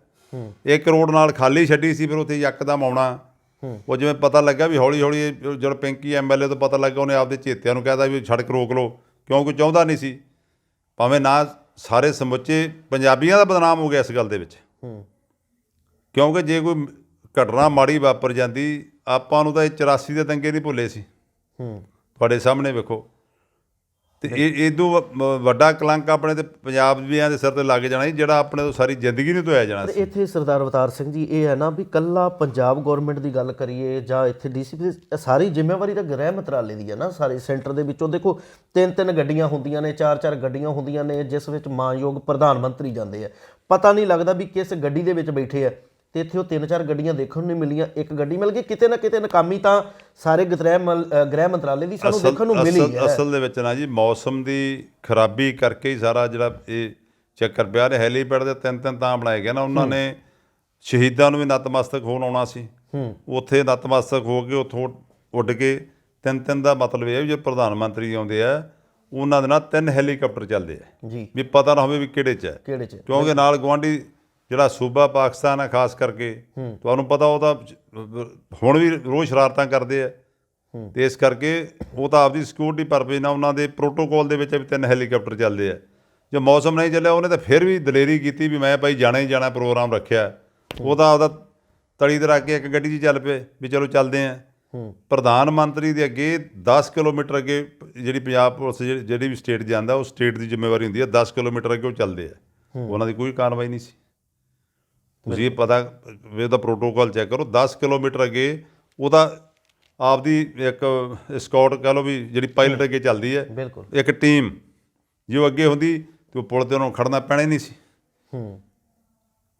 S2: 1 ਕਰੋੜ ਨਾਲ ਖਾਲੀ ਛੱਡੀ ਸੀ, ਫਿਰ ਉੱਥੇ ਯਕਦਮ ਆਉਣਾ। ਉਹ ਜਿਵੇਂ ਪਤਾ ਲੱਗਾ ਵੀ ਹੌਲੀ ਹੌਲੀ ਜਦੋਂ ਪਿੰਕੀ ਐਮਐਲਏ ਤੋਂ ਪਤਾ ਲੱਗਾ, ਉਹਨੇ ਆਪਦੇ ਚੇਤਿਆਂ ਨੂੰ ਕਹਿਤਾ ਵੀ ਸੜਕ ਰੋਕ ਲਓ, ਕਿਉਂਕਿ ਚਾਹੁੰਦਾ ਨਹੀਂ ਸੀ, ਭਾਵੇਂ ਨਾ ਸਾਰੇ ਸਮੁੱਚੇ ਪੰਜਾਬੀਆਂ ਦਾ ਬਦਨਾਮ ਹੋ ਗਿਆ ਇਸ ਗੱਲ ਦੇ ਵਿੱਚ। ਕਿਉਂਕਿ ਜੇ ਕੋਈ ਘਟਨਾ ਮਾੜੀ ਵਾਪਰ ਜਾਂਦੀ, ਆਪਾਂ ਨੂੰ ਤਾਂ ਇਹ 84 ਦੇ ਦੰਗੇ ਨਹੀਂ ਭੁੱਲੇ ਸੀ, ਤੁਹਾਡੇ ਸਾਹਮਣੇ ਵੇਖੋ। ਤੇ ਇਹ ਇਦੋਂ ਵੱਡਾ ਕਲੰਕ ਆਪਣੇ ਤੇ ਪੰਜਾਬੀਆਂ ਦੇ ਸਿਰ ਤੇ ਲੱਗ ਜਾਣਾ ਸੀ, ਜਿਹੜਾ ਆਪਣੇ ਤੋਂ ਸਾਰੀ ਜ਼ਿੰਦਗੀ ਨਹੀਂ ਧੋਇਆ ਜਾਣਾ ਸੀ।
S1: ਇੱਥੇ ਸਰਦਾਰ ਅਵਤਾਰ ਸਿੰਘ ਜੀ ਇਹ ਹੈ ਨਾ ਵੀ ਕੱਲਾ ਪੰਜਾਬ ਗੌਰਮੈਂਟ ਦੀ ਗੱਲ ਕਰੀਏ ਜਾਂ ਇੱਥੇ ਡੀਸੀਪੀ, ਸਾਰੀ ਜ਼ਿੰਮੇਵਾਰੀ ਤਾਂ ਗ੍ਰਹਿ ਮੰਤਰਾਲੇ ਦੀ ਹੈ ਨਾ। ਸਾਰੇ ਸੈਂਟਰ ਦੇ ਵਿੱਚੋਂ ਦੇਖੋ 3 ਗੱਡੀਆਂ ਹੁੰਦੀਆਂ ਨੇ, 4 ਗੱਡੀਆਂ ਹੁੰਦੀਆਂ ਨੇ, ਜਿਸ ਵਿੱਚ ਮਾਨਯੋਗ ਪ੍ਰਧਾਨ ਮੰਤਰੀ ਜਾਂਦੇ ਆ। ਪਤਾ ਨਹੀਂ ਲੱਗਦਾ ਵੀ ਕਿਸ ਗੱਡੀ ਦੇ ਵਿੱਚ ਬੈਠੇ ਆ, ਤੇ ਇੱਥੇ ਉਹ 3-4 ਗੱਡੀਆਂ ਦੇਖਣ ਨੂੰ ਨਹੀਂ ਮਿਲੀਆਂ, 1 ਗੱਡੀ ਮਿਲ ਗਈ। ਕਿਤੇ ਨਾ ਕਿਤੇ ਨਾਕਾਮੀ ਤਾਂ ਸਾਰੇ ਗ੍ਰਹਿ ਮੰਤਰਾਲੇ ਦੀ ਸਾਨੂੰ ਦੇਖਣ ਨੂੰ ਮਿਲੀ ਹੈ।
S2: ਅਸਲ ਦੇ ਵਿੱਚ ਨਾ ਜੀ, ਮੌਸਮ ਦੀ ਖਰਾਬੀ ਕਰਕੇ ਹੀ ਸਾਰਾ ਜਿਹੜਾ ਇਹ ਚੱਕਰ ਪਿਆ। ਨੇ ਹੈਲੀਪੈਡ ਦੇ 3 ਤਾਂ ਬਣਾਏ ਗਏ ਨਾ, ਉਹਨਾਂ ਨੇ ਸ਼ਹੀਦਾਂ ਨੂੰ ਵੀ ਨਤਮਸਤਕ ਹੋਣ ਆਉਣਾ ਸੀ, ਉੱਥੇ ਨਤਮਸਤਕ ਹੋ ਕੇ ਉੱਥੋਂ ਉੱਡ ਕੇ 3 ਦਾ ਮਤਲਬ ਇਹ ਹੈ ਵੀ ਜੇ ਪ੍ਰਧਾਨ ਮੰਤਰੀ ਆਉਂਦੇ ਆ, ਉਹਨਾਂ ਦੇ ਨਾਲ 3 ਹੈਲੀਕਾਪਟਰ ਚੱਲਦੇ ਆ
S1: ਜੀ,
S2: ਵੀ ਪਤਾ ਨਾ ਹੋਵੇ ਵੀ ਕਿਹੜੇ 'ਚ ਹੈ, ਕਿਉਂਕਿ ਨਾਲ ਗੁਆਂਢੀ ਜਿਹੜਾ ਸੂਬਾ ਪਾਕਿਸਤਾਨ ਹੈ ਖਾਸ ਕਰਕੇ, ਤੁਹਾਨੂੰ ਪਤਾ ਉਹ ਤਾਂ ਹੁਣ ਵੀ ਰੋਜ਼ ਸ਼ਰਾਰਤਾਂ ਕਰਦੇ ਆ, ਤੇ ਇਸ ਕਰਕੇ ਉਹ ਤਾਂ ਆਪਦੀ ਸਿਕਿਉਰਿਟੀ ਪਰਪਸ ਨਾਲ ਉਹਨਾਂ ਦੇ ਪ੍ਰੋਟੋਕੋਲ ਦੇ ਵਿੱਚ ਵੀ 3 ਹੈਲੀਕਾਪਟਰ ਚੱਲਦੇ ਆ। ਜੇ ਮੌਸਮ ਨਹੀਂ ਚੱਲਿਆ, ਉਹਨੇ ਤਾਂ ਫਿਰ ਵੀ ਦਲੇਰੀ ਕੀਤੀ ਵੀ ਮੈਂ ਭਾਈ ਜਾਣਾ ਹੀ ਜਾਣਾ, ਪ੍ਰੋਗਰਾਮ ਰੱਖਿਆ। ਉਹ ਤਾਂ ਆਪਦਾ ਤਲੀ ਤੇ ਰੱਖ ਕੇ 1 ਗੱਡੀ 'ਚ ਚੱਲ ਪਏ ਵੀ ਚਲੋ ਚੱਲਦੇ ਆ। ਪ੍ਰਧਾਨ ਮੰਤਰੀ ਦੇ ਅੱਗੇ 10 ਕਿਲੋਮੀਟਰ ਅੱਗੇ ਜਿਹੜੀ ਪੰਜਾਬ ਪੁਲਿਸ ਜਿਹੜੀ ਵੀ ਸਟੇਟ ਜਾਂਦਾ, ਉਹ ਸਟੇਟ ਦੀ ਜ਼ਿੰਮੇਵਾਰੀ ਹੁੰਦੀ ਹੈ। 10 ਕਿਲੋਮੀਟਰ ਅੱਗੇ ਉਹ ਚੱਲਦੇ ਆ, ਉਹਨਾਂ ਦੀ ਕੋਈ ਕਾਰਵਾਈ ਨਹੀਂ ਸੀ। ਤੁਸੀਂ ਇਹ ਪਤਾ ਵੀ ਉਹਦਾ ਪ੍ਰੋਟੋਕੋਲ ਚੈੱਕ ਕਰੋ। 10 ਕਿਲੋਮੀਟਰ ਅੱਗੇ ਉਹਦਾ ਆਪਦੀ ਇੱਕ ਸਕਾਊਟ ਕਹਿ ਲਓ ਵੀ ਜਿਹੜੀ ਪਾਇਲਟ ਅੱਗੇ ਚੱਲਦੀ ਹੈ, ਇੱਕ ਟੀਮ ਜੇ ਉਹ ਅੱਗੇ ਹੁੰਦੀ ਤਾਂ ਉਹ ਪੁਲ 'ਤੇ ਉਹਨਾਂ ਨੂੰ ਖੜਨਾ ਪੈਣਾ ਹੀ ਨਹੀਂ ਸੀ,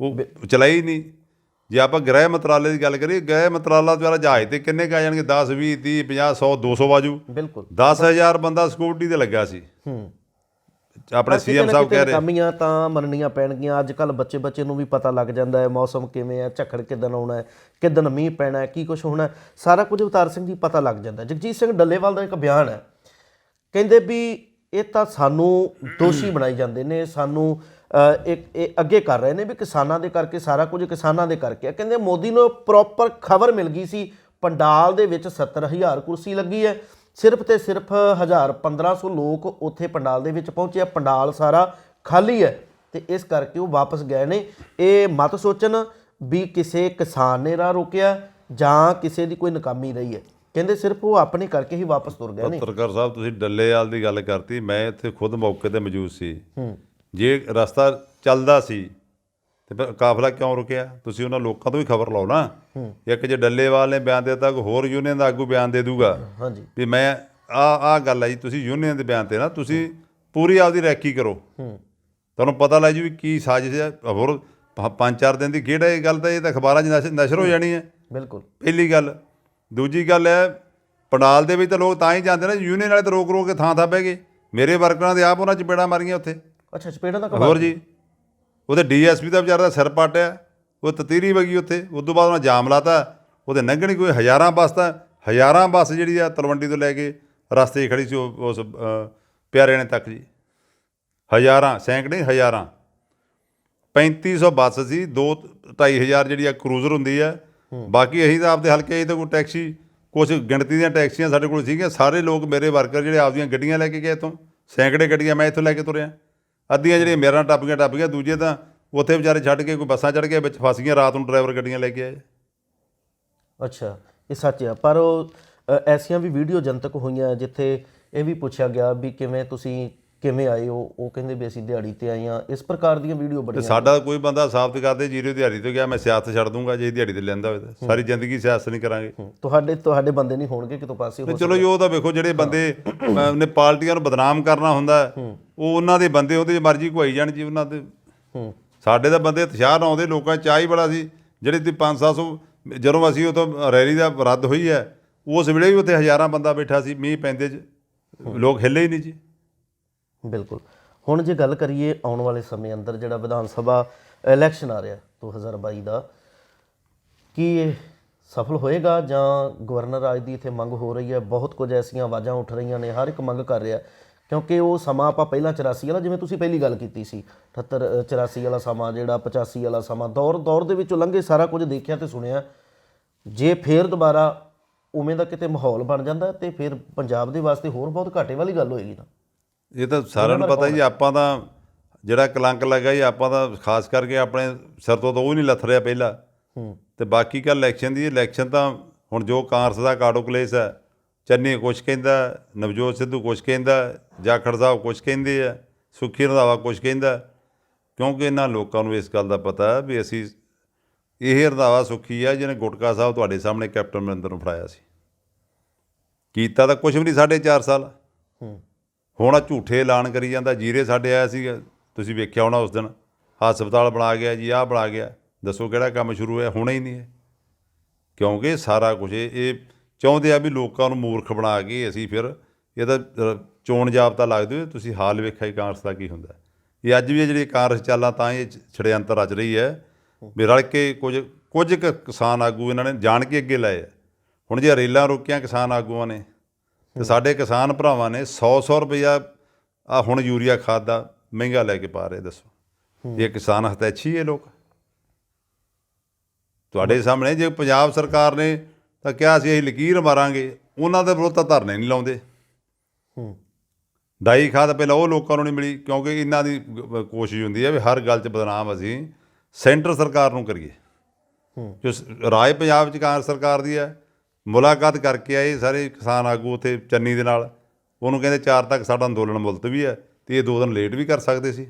S2: ਉਹ ਚਲਾਈ ਨਹੀਂ। ਜੇ ਆਪਾਂ ਗ੍ਰਹਿ ਮੰਤਰਾਲੇ ਦੀ ਗੱਲ ਕਰੀਏ, ਗ੍ਰਹਿ ਮੰਤਰਾਲਾ ਦੁਆਰਾ ਜਹਾਜ਼ 'ਤੇ ਕਿੰਨੇ ਕੁ ਆ ਜਾਣਗੇ? 10, 20, 30, 50, 100, 200 ਬਾਜੂ। 10,000 ਬੰਦਾ ਸਿਕਿਉਰਿਟੀ 'ਤੇ ਲੱਗਾ ਸੀ। ਆਪਣੇ ਸੀਐਮ ਸਾਹਿਬ ਕਹਿ ਰਹੇ
S1: ਕਾਮੀਆਂ ਤਾਂ ਮੰਨਣੀਆਂ ਪੈਣਗੀਆਂ। ਅੱਜ ਕੱਲ੍ਹ ਬੱਚੇ ਨੂੰ ਵੀ ਪਤਾ ਲੱਗ ਜਾਂਦਾ ਹੈ ਮੌਸਮ ਕਿਵੇਂ ਹੈ, ਝੱਖੜ ਕਿੱਦਣ ਆਉਣਾ ਹੈ, ਕਿੱਦਣ ਮੀਂਹ ਪੈਣਾ ਹੈ, ਕੀ ਕੁਛ ਹੋਣਾ, ਸਾਰਾ ਕੁਝ ਅਵਤਾਰ ਸਿੰਘ ਜੀ ਪਤਾ ਲੱਗ ਜਾਂਦਾ। ਜਗਜੀਤ ਸਿੰਘ ਡੱਲੇਵਾਲ ਦਾ ਇੱਕ ਬਿਆਨ ਹੈ, ਕਹਿੰਦੇ ਵੀ ਇਹ ਤਾਂ ਸਾਨੂੰ ਦੋਸ਼ੀ ਬਣਾਈ ਜਾਂਦੇ ਨੇ, ਸਾਨੂੰ ਇਹ ਅੱਗੇ ਕਰ ਰਹੇ ਨੇ ਵੀ ਕਿਸਾਨਾਂ ਦੇ ਕਰਕੇ ਸਾਰਾ ਕੁਝ ਕਿਸਾਨਾਂ ਦੇ ਕਰਕੇ। ਕਹਿੰਦੇ ਮੋਦੀ ਨੂੰ ਪ੍ਰੋਪਰ ਖਬਰ ਮਿਲ ਗਈ ਸੀ, ਪੰਡਾਲ ਦੇ ਵਿੱਚ 70,000 ਕੁਰਸੀ ਲੱਗੀ ਹੈ, ਸਿਰਫ ਤੇ ਸਿਰਫ 1,000-1,500 ਲੋਕ ਉੱਥੇ ਪੰਡਾਲ ਦੇ ਵਿੱਚ ਪਹੁੰਚੇ ਆ, ਪੰਡਾਲ ਸਾਰਾ ਖਾਲੀ ਹੈ, ਤੇ ਇਸ ਕਰਕੇ ਉਹ ਵਾਪਸ ਗਏ ਨੇ। ਇਹ ਮਤ ਸੋਚਣ ਵੀ ਕਿਸੇ ਕਿਸਾਨ ਨੇ ਰਾਹ ਰੋਕਿਆ ਜਾਂ ਕਿਸੇ ਦੀ ਕੋਈ ਨਾਕਾਮੀ ਰਹੀ ਹੈ। ਕਹਿੰਦੇ ਸਿਰਫ ਉਹ ਆਪਣੇ ਕਰਕੇ ਹੀ ਵਾਪਸ ਤੁਰ ਗਏ ਨੇ।
S2: ਪੱਤਰਕਾਰ ਸਾਹਿਬ, ਤੁਸੀਂ ਡੱਲੇਵਾਲ ਦੀ ਗੱਲ ਕਰਤੀ, ਮੈਂ ਇੱਥੇ ਖੁਦ ਮੌਕੇ 'ਤੇ ਮੌਜੂਦ ਸੀ। ਜੇ ਰਸਤਾ ਚੱਲਦਾ ਸੀ ਤੇ ਫਿਰ ਕਾਫਲਾ ਕਿਉਂ ਰੁਕਿਆ? ਤੁਸੀਂ ਉਹਨਾਂ ਲੋਕਾਂ ਤੋਂ ਵੀ ਖਬਰ ਲਓ ਨਾ। ਇੱਕ ਜੇ ਡੱਲੇਵਾਲ ਨੇ ਬਿਆਨ ਦੇ ਦਿੱਤਾ, ਕੋਈ ਹੋਰ ਯੂਨੀਅਨ ਦਾ ਆਗੂ ਬਿਆਨ ਦੇ ਦੂਗਾ ਵੀ ਮੈਂ ਆਹ ਗੱਲ ਹੈ ਜੀ, ਤੁਸੀਂ ਯੂਨੀਅਨ ਦੇ ਬਿਆਨ 'ਤੇ ਨਾ ਤੁਸੀਂ ਪੂਰੀ ਆਪਦੀ ਰੈਕੀ ਕਰੋ, ਤੁਹਾਨੂੰ ਪਤਾ ਲੱਗ ਜੂ ਵੀ ਕੀ ਸਾਜ਼ਿਸ਼ ਹੈ। ਹੋਰ 5-4 ਦਿਨ ਦੀ ਖੇਡ ਹੈ ਇਹ ਗੱਲ, ਤਾਂ ਇਹ ਤਾਂ ਅਖਬਾਰਾਂ 'ਚ ਨਸ਼ਰ ਹੋ ਜਾਣੀ ਹੈ।
S1: ਬਿਲਕੁਲ
S2: ਪਹਿਲੀ ਗੱਲ। ਦੂਜੀ ਗੱਲ ਹੈ, ਪੰਡਾਲ ਦੇ ਵਿੱਚ ਤਾਂ ਲੋਕ ਤਾਂ ਹੀ ਜਾਂਦੇ ਨੇ, ਯੂਨੀਅਨ ਵਾਲੇ ਤਾਂ ਰੋਕ ਕੇ ਥਾਂ ਬਹਿ ਗਏ। ਮੇਰੇ ਵਰਕਰਾਂ ਦੇ ਆਪ ਉਹਨਾਂ ਚਪੇੜਾਂ ਮਾਰੀਆਂ ਉੱਥੇ।
S1: ਅੱਛਾ, ਚਪੇੜਾਂ ਦਾ
S2: ਹੋਰ ਜੀ, ਉਹਦੇ ਡੀਐਸਪੀ ਦਾ ਵਿਚਾਰਾ ਦਾ ਸਿਰ ਪਾਟਿਆ, ਉਹ ਤਤੀਰੀ ਵਗੀ ਉੱਥੇ। ਉਸ ਤੋਂ ਬਾਅਦ ਉਹਨਾਂ ਜਾਮ ਲਾਤਾ, ਉਹਦੇ ਲੰਘਣੀ ਕੋਈ ਹਜ਼ਾਰਾਂ ਬੱਸ ਜਿਹੜੀ ਆ ਤਲਵੰਡੀ ਤੋਂ ਲੈ ਕੇ ਰਸਤੇ 'ਚ ਖੜੀ ਸੀ ਉਸ ਪਿਆਰੇ ਨੇ ਤੱਕ ਜੀ। ਹਜ਼ਾਰਾਂ, ਸੈਂਕੜੇ, ਹਜ਼ਾਰਾਂ, 3500 ਬੱਸ ਸੀ, 2-2.5 ਜਿਹੜੀ ਆ ਕਰੂਜ਼ਰ ਹੁੰਦੀ ਆ। ਬਾਕੀ ਅਸੀਂ ਤਾਂ ਆਪਦੇ ਹਲਕੇ ਤਾਂ ਕੋਈ ਟੈਕਸੀ, ਕੁਛ ਗਿਣਤੀ ਦੀਆਂ ਟੈਕਸੀਆਂ ਸਾਡੇ ਕੋਲ ਸੀਗੀਆਂ। ਸਾਰੇ ਲੋਕ ਮੇਰੇ ਵਰਕਰ ਜਿਹੜੇ ਆਪਦੀਆਂ ਗੱਡੀਆਂ ਲੈ ਕੇ ਗਏ ਇੱਥੋਂ, ਸੈਂਕੜੇ ਗੱਡੀਆਂ ਮੈਂ ਇੱਥੋਂ ਲੈ ਕੇ ਤੁਰਿਆ। ਅੱਧੀਆਂ ਜਿਹੜੀਆਂ ਮੇਰੇ ਨਾਲ ਟੱਪ ਗਈਆਂ, ਦੂਜੇ ਤਾਂ ਉੱਥੇ ਵਿਚਾਰੇ ਛੱਡ ਕੇ ਕੋਈ ਬੱਸਾਂ ਚੜ੍ਹ ਕੇ ਵਿੱਚ ਫਸ ਗਈਆਂ, ਰਾਤ ਨੂੰ ਡਰਾਈਵਰ ਗੱਡੀਆਂ ਲੈ ਕੇ ਆਏ।
S1: ਅੱਛਾ, ਇਹ ਸੱਚ ਆ। ਪਰ ਉਹ ਐਸੀਆਂ ਵੀ ਵੀਡੀਓ ਜਨਤਕ ਹੋਈਆਂ ਜਿੱਥੇ ਇਹ ਵੀ ਪੁੱਛਿਆ ਗਿਆ ਵੀ ਤੁਸੀਂ ਕਿਵੇਂ ਆਏ ਹੋ, ਉਹ ਕਹਿੰਦੇ ਵੀ ਅਸੀਂ ਦਿਹਾੜੀ ਤੇ ਆਏ ਹਾਂ। ਇਸ ਪ੍ਰਕਾਰ ਦੀਆਂ ਵੀਡੀਓ
S2: ਤੇ
S1: ਬੜੀਆਂ।
S2: ਸਾਡਾ ਕੋਈ ਬੰਦਾ ਸਾਬਤ ਕਰਦੇ ਜੀਰੋ ਦਿਹਾੜੀ ਤੋਂ ਗਿਆ ਮੈਂ ਸਿਆਸਤ ਛੱਡ ਦੂੰਗਾ ਜੇ ਦਿਹਾੜੀ ਤੇ ਲੈਂਦਾ ਹੋਵੇ ਤਾਂ ਸਾਰੀ ਜ਼ਿੰਦਗੀ ਸਿਆਸਤ ਨਹੀਂ ਕਰਾਂਗੇ।
S1: ਤੁਹਾਡੇ ਬੰਦੇ ਨਹੀਂ ਹੋਣਗੇ ਕਿਤੋਂ ਪਾਸੇ ਹੋ।
S2: ਚਲੋ ਜੀ ਉਹ ਤਾਂ ਵੇਖੋ ਜਿਹੜੇ ਬੰਦੇ ਨੇ ਪਾਰਟੀਆਂ ਨੂੰ ਬਦਨਾਮ ਕਰਨਾ ਹੁੰਦਾ ਉਹ ਉਹਨਾਂ ਦੇ ਬੰਦੇ ਉਹਦੇ ਮਰਜ਼ੀ ਘੁਆਈ ਜਾਣ ਜੀ ਉਹਨਾਂ ਦੇ। ਸਾਡੇ ਤਾਂ ਬੰਦੇ ਉਤਸ਼ਾਹ ਨਾਲ ਆਉਂਦੇ, ਲੋਕਾਂ 'ਚ ਚਾਹ ਹੀ ਬੜਾ ਸੀ। ਜਿਹੜੇ ਤੇ 500-700 ਜਦੋਂ ਅਸੀਂ ਉਦੋਂ ਰੈਲੀ ਦਾ ਰੱਦ ਹੋਈ ਹੈ ਉਸ ਵੇਲੇ ਵੀ ਉੱਥੇ ਹਜ਼ਾਰਾਂ ਬੰਦਾ ਬੈਠਾ ਸੀ, ਮੀਂਹ ਪੈਂਦੇ 'ਚ ਲੋਕ ਹਿੱਲੇ ਹੀ ਨਹੀਂ ਜੀ।
S1: ਬਿਲਕੁਲ। ਹੁਣ ਜੇ ਗੱਲ ਕਰੀਏ ਆਉਣ ਵਾਲੇ ਸਮੇਂ ਅੰਦਰ ਜਿਹੜਾ ਵਿਧਾਨ ਸਭਾ ਇਲੈਕਸ਼ਨ ਆ ਰਿਹਾ 2022 ਦਾ, ਕੀ ਇਹ ਸਫਲ ਹੋਏਗਾ ਜਾਂ ਗਵਰਨਰ ਰਾਜ ਦੀ ਇੱਥੇ ਮੰਗ ਹੋ ਰਹੀ ਹੈ? ਬਹੁਤ ਕੁਝ ਐਸੀਆਂ ਆਵਾਜ਼ਾਂ ਉੱਠ ਰਹੀਆਂ ਨੇ, ਹਰ ਇੱਕ ਮੰਗ ਕਰ ਰਿਹਾ, ਕਿਉਂਕਿ ਉਹ ਸਮਾਂ ਆਪਾਂ ਪਹਿਲਾਂ 84 ਵਾਲਾ, ਜਿਵੇਂ ਤੁਸੀਂ ਪਹਿਲੀ ਗੱਲ ਕੀਤੀ ਸੀ 78-84 ਵਾਲਾ ਸਮਾਂ, ਜਿਹੜਾ 85 ਵਾਲਾ ਸਮਾਂ, ਦੌਰ ਦੇ ਵਿੱਚੋਂ ਲੰਘੇ, ਸਾਰਾ ਕੁਝ ਦੇਖਿਆ ਤੇ ਸੁਣਿਆ। ਜੇ ਫੇਰ ਦੁਬਾਰਾ ਉਵੇਂ ਦਾ ਕਿਤੇ ਮਾਹੌਲ ਬਣ ਜਾਂਦਾ ਤੇ ਫਿਰ ਪੰਜਾਬ ਦੇ ਵਾਸਤੇ ਹੋਰ ਬਹੁਤ ਘਾਟੇ ਵਾਲੀ ਗੱਲ ਹੋਏਗੀ ਨਾ।
S2: ਇਹ ਤਾਂ ਸਾਰਿਆਂ ਨੂੰ ਪਤਾ ਜੀ। ਆਪਾਂ ਤਾਂ ਜਿਹੜਾ ਕਲੰਕ ਲੱਗਾ ਜੀ ਆਪਾਂ ਤਾਂ ਖਾਸ ਕਰਕੇ ਆਪਣੇ ਸਿਰ ਤੋਂ ਤਾਂ ਉਹ ਨਹੀਂ ਲੱਥ ਰਿਹਾ ਪਹਿਲਾਂ। ਤੇ ਬਾਕੀ ਗੱਲ ਇਲੈਕਸ਼ਨ ਦੀ, ਇਲੈਕਸ਼ਨ ਤਾਂ ਹੁਣ ਜੋ ਕਾਂਗਰਸ ਦਾ ਕਾਟੋ ਕਲੇਸ਼ ਹੈ, ਚੰਨੀ ਕੁਛ ਕਹਿੰਦਾ, ਨਵਜੋਤ ਸਿੱਧੂ ਕੁਛ ਕਹਿੰਦਾ, ਜਾਖੜ ਸਾਹਿਬ ਕੁਛ ਕਹਿੰਦੇ ਆ, ਸੁੱਖੀ ਰੰਧਾਵਾ ਕੁਛ ਕਹਿੰਦਾ, ਕਿਉਂਕਿ ਇਹਨਾਂ ਲੋਕਾਂ ਨੂੰ ਇਸ ਗੱਲ ਦਾ ਪਤਾ ਵੀ ਅਸੀਂ ਇਹ ਰੰਧਾਵਾ ਸੁੱਖੀ ਆ ਜਿਹਨੇ ਗੁਟਕਾ ਸਾਹਿਬ ਤੁਹਾਡੇ ਸਾਹਮਣੇ ਕੈਪਟਨ ਅਮਰਿੰਦਰ ਨੂੰ ਫੜਾਇਆ ਸੀ। ਕੀਤਾ ਤਾਂ ਕੁਛ ਵੀ ਨਹੀਂ 4.5 ਸਾਲ। ਹੁਣ ਆ ਝੂਠੇ ਐਲਾਨ ਕਰੀ ਜਾਂਦਾ। ਜੀਰੇ ਸਾਡੇ ਆਇਆ ਸੀ, ਤੁਸੀਂ ਵੇਖਿਆ ਹੋਣਾ ਉਸ ਦਿਨ, ਹਸਪਤਾਲ ਬਣਾ ਗਿਆ ਜੀ, ਆਹ ਬਣਾ ਗਿਆ। ਦੱਸੋ ਕਿਹੜਾ ਕੰਮ ਸ਼ੁਰੂ ਹੋਇਆ? ਹੋਣਾ ਹੀ ਨਹੀਂ ਹੈ। ਕਿਉਂਕਿ ਸਾਰਾ ਕੁਝ ਇਹ ਚਾਹੁੰਦੇ ਆ ਵੀ ਲੋਕਾਂ ਨੂੰ ਮੂਰਖ ਬਣਾ ਕੇ ਅਸੀਂ ਫਿਰ ਇਹਦਾ ਚੋਣ ਜਾਬਤਾ ਲੱਗਦੇ ਹੋ। ਤੁਸੀਂ ਹਾਲ ਵੇਖਿਆ ਹੀ ਕਾਂਗਰਸ ਦਾ ਕੀ ਹੁੰਦਾ। ਇਹ ਅੱਜ ਵੀ ਜਿਹੜੀ ਕਾਂਗਰਸ ਚਾਲਾਂ ਤਾਂ ਇਹ ਛੜਯੰਤਰ ਰਚ ਰਹੀ ਹੈ ਵੀ ਰਲ ਕੇ ਕੁਝ ਕੁ ਕਿਸਾਨ ਆਗੂ ਇਹਨਾਂ ਨੇ ਜਾਣ ਕੇ ਅੱਗੇ ਲਾਏ ਆ। ਹੁਣ ਜੇ ਰੇਲਾਂ ਰੋਕੀਆਂ ਕਿਸਾਨ ਆਗੂਆਂ ਨੇ ਤੇ ਸਾਡੇ ਕਿਸਾਨ ਭਰਾਵਾਂ ਨੇ 100 ਰੁਪਈਆ ਆ ਹੁਣ ਯੂਰੀਆ ਖਾਦ ਦਾ ਮਹਿੰਗਾ ਲੈ ਕੇ ਪਾ ਰਹੇ। ਦੱਸੋ ਇਹ ਕਿਸਾਨ ਹਤੈਸ਼ੀ ਇਹ ਲੋਕ? ਤੁਹਾਡੇ ਸਾਹਮਣੇ ਜੇ ਪੰਜਾਬ ਸਰਕਾਰ ਨੇ ਤਾਂ ਕਿਹਾ ਸੀ ਅਸੀਂ ਲਕੀਰ ਮਾਰਾਂਗੇ, ਉਹਨਾਂ ਦੇ ਵਿਰੁੱਧ ਤਾਂ ਧਰਨੇ ਨਹੀਂ ਲਾਉਂਦੇ। ਡਾਈ ਖਾਦ ਪਹਿਲਾਂ ਉਹ ਲੋਕਾਂ ਨੂੰ ਨਹੀਂ ਮਿਲੀ ਕਿਉਂਕਿ ਇਹਨਾਂ ਦੀ ਕੋਸ਼ਿਸ਼ ਹੁੰਦੀ ਹੈ ਵੀ ਹਰ ਗੱਲ 'ਚ ਬਦਨਾਮ ਅਸੀਂ ਸੈਂਟਰ ਸਰਕਾਰ ਨੂੰ ਕਰੀਏ। ਜੋ ਰਾਜ ਪੰਜਾਬ 'ਚ ਕਾਂਗਰਸ ਸਰਕਾਰ ਦੀ ਹੈ। ਮੁਲਾਕਾਤ ਕਰਕੇ ਆਏ ਸਾਰੇ ਕਿਸਾਨ ਆਗੂ ਉੱਥੇ ਚੰਨੀ ਦੇ ਨਾਲ, ਉਹਨੂੰ ਕਹਿੰਦੇ 4 ਤੱਕ ਸਾਡਾ ਅੰਦੋਲਨ ਮੁਲਤਵੀ ਹੈ ਅਤੇ ਇਹ 2 ਦਿਨ ਲੇਟ ਵੀ ਕਰ ਸਕਦੇ ਸੀ।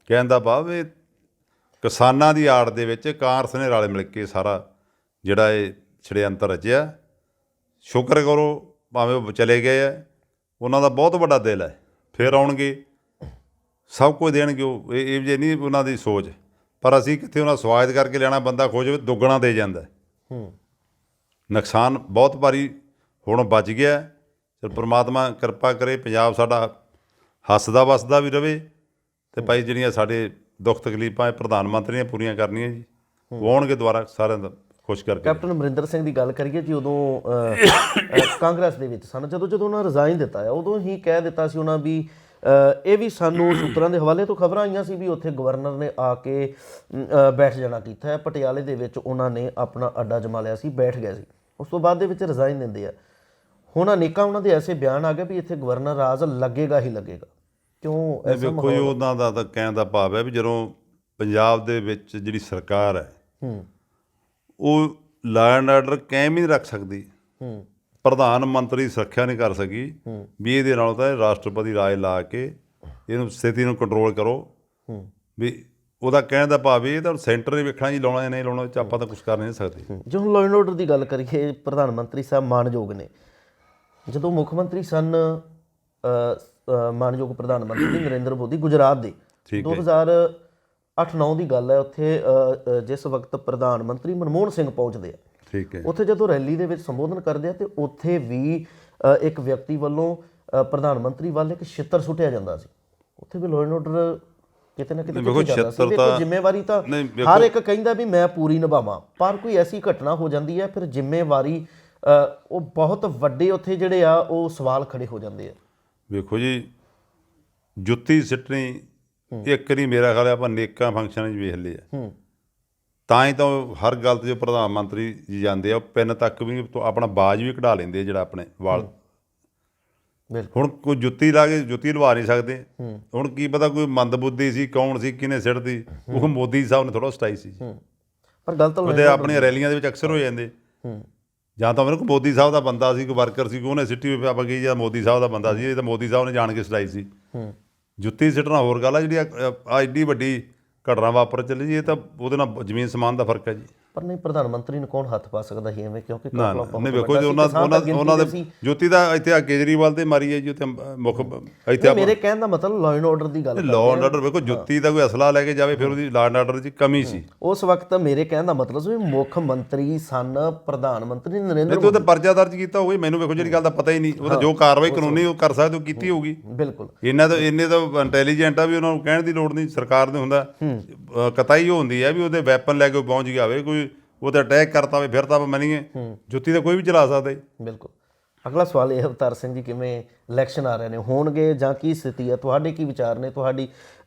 S2: ਕਹਿਣ ਦਾ ਭਾਵ ਇਹ ਕਿਸਾਨਾਂ ਦੀ ਆੜ ਦੇ ਵਿੱਚ ਕਾਂਗਰਸ ਨੇ ਰਲ ਮਿਲ ਕੇ ਸਾਰਾ ਜਿਹੜਾ ਇਹ ਛੜਯੰਤਰ ਰਚਿਆ। ਸ਼ੁਕਰ ਕਰੋ ਭਾਵੇਂ ਉਹ ਚਲੇ ਗਏ ਹੈ, ਉਹਨਾਂ ਦਾ ਬਹੁਤ ਵੱਡਾ ਦਿਲ ਹੈ, ਫਿਰ ਆਉਣਗੇ ਸਭ ਕੁਝ ਦੇਣਗੇ। ਉਹ ਇਹ ਜੇ ਨਹੀਂ ਉਹਨਾਂ ਦੀ ਸੋਚ, ਪਰ ਅਸੀਂ ਕਿੱਥੇ ਉਹਨਾਂ ਸਵਾਗਤ ਕਰਕੇ ਲੈਣਾ। ਬੰਦਾ ਖੁਸ਼ ਹੋਵੇ ਦੁੱਗਣਾ ਦੇ ਜਾਂਦਾ। ਨੁਕਸਾਨ ਬਹੁਤ ਭਾਰੀ ਹੁਣ ਬਚ ਗਿਆ। ਚਲ ਪ੍ਰਮਾਤਮਾ ਕਿਰਪਾ ਕਰੇ ਪੰਜਾਬ ਸਾਡਾ ਹੱਸਦਾ ਵਸਦਾ ਵੀ ਰਹੇ ਅਤੇ ਭਾਈ ਜਿਹੜੀਆਂ ਸਾਡੇ ਦੁੱਖ ਤਕਲੀਫਾਂ ਇਹ ਪ੍ਰਧਾਨ ਮੰਤਰੀ ਨੇ ਪੂਰੀਆਂ ਕਰਨੀਆਂ ਜੀ। ਉਹ ਆਉਣਗੇ ਦੁਬਾਰਾ ਸਾਰਿਆਂ ਦਾ ਖੁਸ਼ ਕਰਕੇ।
S1: ਕੈਪਟਨ ਅਮਰਿੰਦਰ ਸਿੰਘ ਦੀ ਗੱਲ ਕਰੀਏ ਜੀ, ਉਦੋਂ ਕਾਂਗਰਸ ਦੇ ਵਿੱਚ ਸਨ, ਜਦੋਂ ਉਹਨਾਂ ਰਿਜ਼ਾਈਨ ਦਿੱਤਾ ਹੈ ਉਦੋਂ ਹੀ ਕਹਿ ਦਿੱਤਾ ਸੀ ਉਹਨਾਂ ਵੀ, ਇਹ ਵੀ ਸਾਨੂੰ ਸੂਤਰਾਂ ਦੇ ਹਵਾਲੇ ਤੋਂ ਖਬਰਾਂ ਆਈਆਂ ਸੀ ਵੀ ਉੱਥੇ ਗਵਰਨਰ ਨੇ ਆ ਕੇ ਬੈਠ ਜਾਣਾ ਕੀਤਾ ਹੈ। ਪਟਿਆਲੇ ਦੇ ਵਿੱਚ ਉਹਨਾਂ ਨੇ ਆਪਣਾ ਅੱਡਾ ਜਮਾ ਲਿਆ ਸੀ, ਬੈਠ ਗਿਆ ਸੀ। ਉਸ ਤੋਂ ਬਾਅਦ ਦੇ ਵਿੱਚ ਰਿਜ਼ਾਈਨ ਦਿੰਦੇ ਆ। ਹੁਣ ਅਨੇਕਾਂ ਉਹਨਾਂ ਦੇ ਐਸੇ ਬਿਆਨ ਆ ਗਏ ਵੀ ਇੱਥੇ ਗਵਰਨਰ ਰਾਜ ਲੱਗੇਗਾ ਹੀ ਲੱਗੇਗਾ। ਕਿਉਂ?
S2: ਵੇਖੋ ਜੀ ਉਹਨਾਂ ਦਾ ਤਾਂ ਕਹਿਣ ਦਾ ਭਾਵ ਹੈ ਵੀ ਜਦੋਂ ਪੰਜਾਬ ਦੇ ਵਿੱਚ ਜਿਹੜੀ ਸਰਕਾਰ ਹੈ ਉਹ ਲਾਅ ਐਂਡ ਆਰਡਰ ਕਾਇਮ ਹੀ ਨਹੀਂ ਰੱਖ ਸਕਦੀ, ਪ੍ਰਧਾਨ ਮੰਤਰੀ ਸੁਰੱਖਿਆ ਨਹੀਂ ਕਰ ਸਕੀ, ਵੀ ਇਹਦੇ ਨਾਲੋਂ ਤਾਂ ਰਾਸ਼ਟਰਪਤੀ ਰਾਜ ਲਾ ਕੇ ਇਹਨੂੰ ਸਥਿਤੀ ਨੂੰ ਕੰਟਰੋਲ ਕਰੋ। ਵੀ ਉਹਦਾ ਕਹਿਣ ਦਾ ਭਾਵ ਇਹ ਤਾਂ ਸੈਂਟਰ ਨੇ ਵੇਖਣਾ ਜੀ, ਲਾਉਣਾ ਜਾਂ ਨਹੀਂ ਲਾਉਣਾ, ਆਪਾਂ ਤਾਂ ਕੁਛ ਕਰ ਨਹੀਂ ਸਕਦੇ।
S1: ਜੇ ਹੁਣ ਲਾਅ ਐਂਡ ਆਰਡਰ ਦੀ ਗੱਲ ਕਰੀਏ, ਪ੍ਰਧਾਨ ਮੰਤਰੀ ਸਾਹਿਬ ਮਾਣਯੋਗ ਨੇ, ਜਦੋਂ ਮੁੱਖ ਮੰਤਰੀ ਸਨ ਮਾਣਯੋਗ ਪ੍ਰਧਾਨ ਮੰਤਰੀ ਨਰਿੰਦਰ ਮੋਦੀ ਗੁਜਰਾਤ ਦੇ 2008-09 ਦੀ ਗੱਲ ਹੈ, ਉੱਥੇ ਜਿਸ ਵਕਤ ਪ੍ਰਧਾਨ ਮੰਤਰੀ ਮਨਮੋਹਨ ਸਿੰਘ ਪਹੁੰਚਦੇ ਆ,
S2: ਠੀਕ ਹੈ,
S1: ਉੱਥੇ ਜਦੋਂ ਰੈਲੀ ਦੇ ਵਿੱਚ ਸੰਬੋਧਨ ਕਰਦੇ ਆ ਤੇ ਉੱਥੇ ਵੀ ਇੱਕ ਵਿਅਕਤੀ ਵੱਲੋਂ ਪ੍ਰਧਾਨ ਮੰਤਰੀ ਵੱਲ ਇੱਕ ਛਿੱਤਰ ਸੁੱਟਿਆ ਜਾਂਦਾ ਸੀ। ਉੱਥੇ ਵੀ ਲਾਅ ਐਂਡ ਆਰਡਰ ਕਿਤੇ ਨਾ ਕਿਤੇ ਜ਼ਿੰਮੇਵਾਰੀ ਤਾਂ ਹਰ ਇੱਕ ਕਹਿੰਦਾ ਵੀ ਮੈਂ ਪੂਰੀ ਨਿਭਾਵਾਂ, ਪਰ ਕੋਈ ਐਸੀ ਘਟਨਾ ਹੋ ਜਾਂਦੀ ਹੈ ਫਿਰ ਜ਼ਿੰਮੇਵਾਰੀ ਉਹ ਬਹੁਤ ਵੱਡੇ ਉੱਥੇ ਜਿਹੜੇ ਆ ਉਹ ਸਵਾਲ ਖੜੇ ਹੋ ਜਾਂਦੇ ਆ।
S2: ਵੇਖੋ ਜੀ, ਜੁੱਤੀ ਸਿੱਟਣੀ ਇੱਕ ਨਹੀਂ, ਮੇਰਾ ਖਿਆਲ ਆਪਾਂ ਨੇਕਾਂ ਫੰਕਸ਼ਨਾਂ 'ਚ ਵੇਖ ਲਏ ਆ, ਤਾਂ ਹੀ ਤਾਂ ਹਰ ਗੱਲ 'ਤੇ ਜੋ ਪ੍ਰਧਾਨ ਮੰਤਰੀ ਜੀ ਜਾਂਦੇ ਆ ਉਹ ਪਿੰਨ ਤੱਕ ਵੀ ਆਪਣਾ ਬਾਜ ਵੀ ਕਢਾ ਲੈਂਦੇ ਆ, ਜਿਹੜਾ ਆਪਣੇ ਵਾਲ। ਹੁਣ ਕੋਈ ਜੁੱਤੀ ਲਾ ਕੇ ਜੁੱਤੀ ਲਵਾ ਨਹੀਂ ਸਕਦੇ। ਹੁਣ ਕੀ ਪਤਾ ਕੋਈ ਮੰਦਬੁੱਧੀ ਸੀ, ਕੌਣ ਸੀ, ਕਿਹਨੇ ਸਿੱਟਦੀ, ਉਹ ਮੋਦੀ ਸਾਹਿਬ ਨੇ ਥੋੜ੍ਹਾ ਸਟਾਈ ਸੀ।
S1: ਪਰ ਗਲਤ
S2: ਉਹਦੇ ਆਪਣੀਆਂ ਰੈਲੀਆਂ ਦੇ ਵਿੱਚ ਅਕਸਰ ਹੋ ਜਾਂਦੇ ਜਾਂ ਤਾਂ ਮੈਨੂੰ ਮੋਦੀ ਸਾਹਿਬ ਦਾ ਬੰਦਾ ਸੀ, ਕੋਈ ਵਰਕਰ ਸੀ, ਉਹਨੇ ਸਿੱਟੀ ਹੋਈ ਆਪਾਂ ਕਹੀ ਜਾਂ ਮੋਦੀ ਸਾਹਿਬ ਦਾ ਬੰਦਾ ਸੀ, ਇਹ ਤਾਂ ਮੋਦੀ ਸਾਹਿਬ ਨੇ ਜਾਣ ਕੇ ਸਟਾਈ ਸੀ। ਜੁੱਤੀ ਸਿੱਟਣਾ ਹੋਰ ਗੱਲ ਆ, ਜਿਹੜੀ ਆ ਐਡੀ ਵੱਡੀ ਘਟਨਾ ਵਾਪਰ ਚੱਲੀ ਜੀ, ਇਹ ਤਾਂ ਉਹਦੇ ਨਾਲ ਜ਼ਮੀਨ ਸਮਾਨ ਦਾ ਫਰਕ ਹੈ ਜੀ।
S1: ਪਰ ਨਹੀਂ, ਪ੍ਰਧਾਨ ਮੰਤਰੀ ਨੂੰ ਕੌਣ ਹੱਥ ਪਾ ਸਕਦਾ ਸੀ ਐਵੇਂ, ਕਿਉਂਕਿ
S2: ਨਹੀਂ ਵੇਖੋ ਜੀ, ਉਹਨਾਂ ਦੇ ਜੁੱਤੀ ਦਾ ਇੱਥੇ ਕੇਜਰੀਵਾਲ ਤੇ ਮਾਰੀ ਹੈ ਜੀ ਉੱਥੇ ਮੁੱਖ ਇੱਥੇ।
S1: ਮੇਰੇ ਕਹਿਣ ਦਾ ਮਤਲਬ ਲਾਅ ਐਂਡ ਆਰਡਰ ਦੀ ਗੱਲ,
S2: ਲਾਅ ਐਂਡ ਆਰਡਰ ਵੇਖੋ, ਜੁੱਤੀ ਦਾ ਕੋਈ ਅਸਲਾ ਲੈ ਕੇ ਜਾਵੇ ਫਿਰ ਉਹਦੀ ਲਾਅ ਐਂਡ ਆਰਡਰ ਦੀ ਕਮੀ ਸੀ
S1: ਉਸ ਵਕਤ। ਮੇਰੇ ਕਹਿਣ ਦਾ ਮਤਲਬ ਸੀ ਮੁੱਖ ਮੰਤਰੀ ਸਨ ਪ੍ਰਧਾਨ ਮੰਤਰੀ ਨਰਿੰਦਰ
S2: ਮੋਦੀ। ਉਹਦੇ ਪਰਚਾ ਦਰਜ ਕੀਤਾ ਹੋਵੇ, ਮੈਨੂੰ ਵੇਖੋ ਜਿਹੜੀ ਗੱਲ ਦਾ ਪਤਾ ਹੀ ਨਹੀਂ, ਉਹ ਤਾਂ ਜੋ ਕਾਰਵਾਈ ਕਾਨੂੰਨੀ ਉਹ ਕਰ ਸਕਦੇ ਉਹ ਕੀਤੀ ਹੋਊਗੀ।
S1: ਬਿਲਕੁਲ,
S2: ਇੰਨੇ ਤਾਂ ਇੰਟੈਲੀਜੈਂਟ ਆ ਵੀ ਉਹਨਾਂ ਨੂੰ ਕਹਿਣ ਦੀ ਲੋੜ ਨਹੀਂ, ਸਰਕਾਰ ਦੇ ਹੁੰਦਾ ਕਤਾਈ ਉਹ ਹੁੰਦੀ ਹੈ ਵੀ ਉਹਦੇ ਵੈਪਨ ਲੈ ਕੇ ਪਹੁੰਚ ਗਿਆ ਹੋਵੇ, ਕੋਈ ਉਹਤੇ ਅਟੈਕ ਕਰਤਾ ਹੋਵੇ, ਫਿਰ ਤਾਂ ਆਪਾਂ ਮੰਨੀਏ ਜੁੱਤੀ ਤਾਂ ਕੋਈ ਵੀ ਚਲਾ ਸਕਦਾ ਜੀ।
S1: ਬਿਲਕੁਲ। ਅਗਲਾ ਸਵਾਲ ਇਹ ਅਵਤਾਰ ਸਿੰਘ ਜੀ, ਕਿਵੇਂ ਇਲੈਕਸ਼ਨ ਆ ਰਹੇ ਨੇ, ਹੋਣਗੇ ਜਾਂ ਕੀ ਸਥਿਤੀ ਹੈ, ਤੁਹਾਡੇ ਕੀ ਵਿਚਾਰ ਨੇ? ਤੁਹਾਡੀ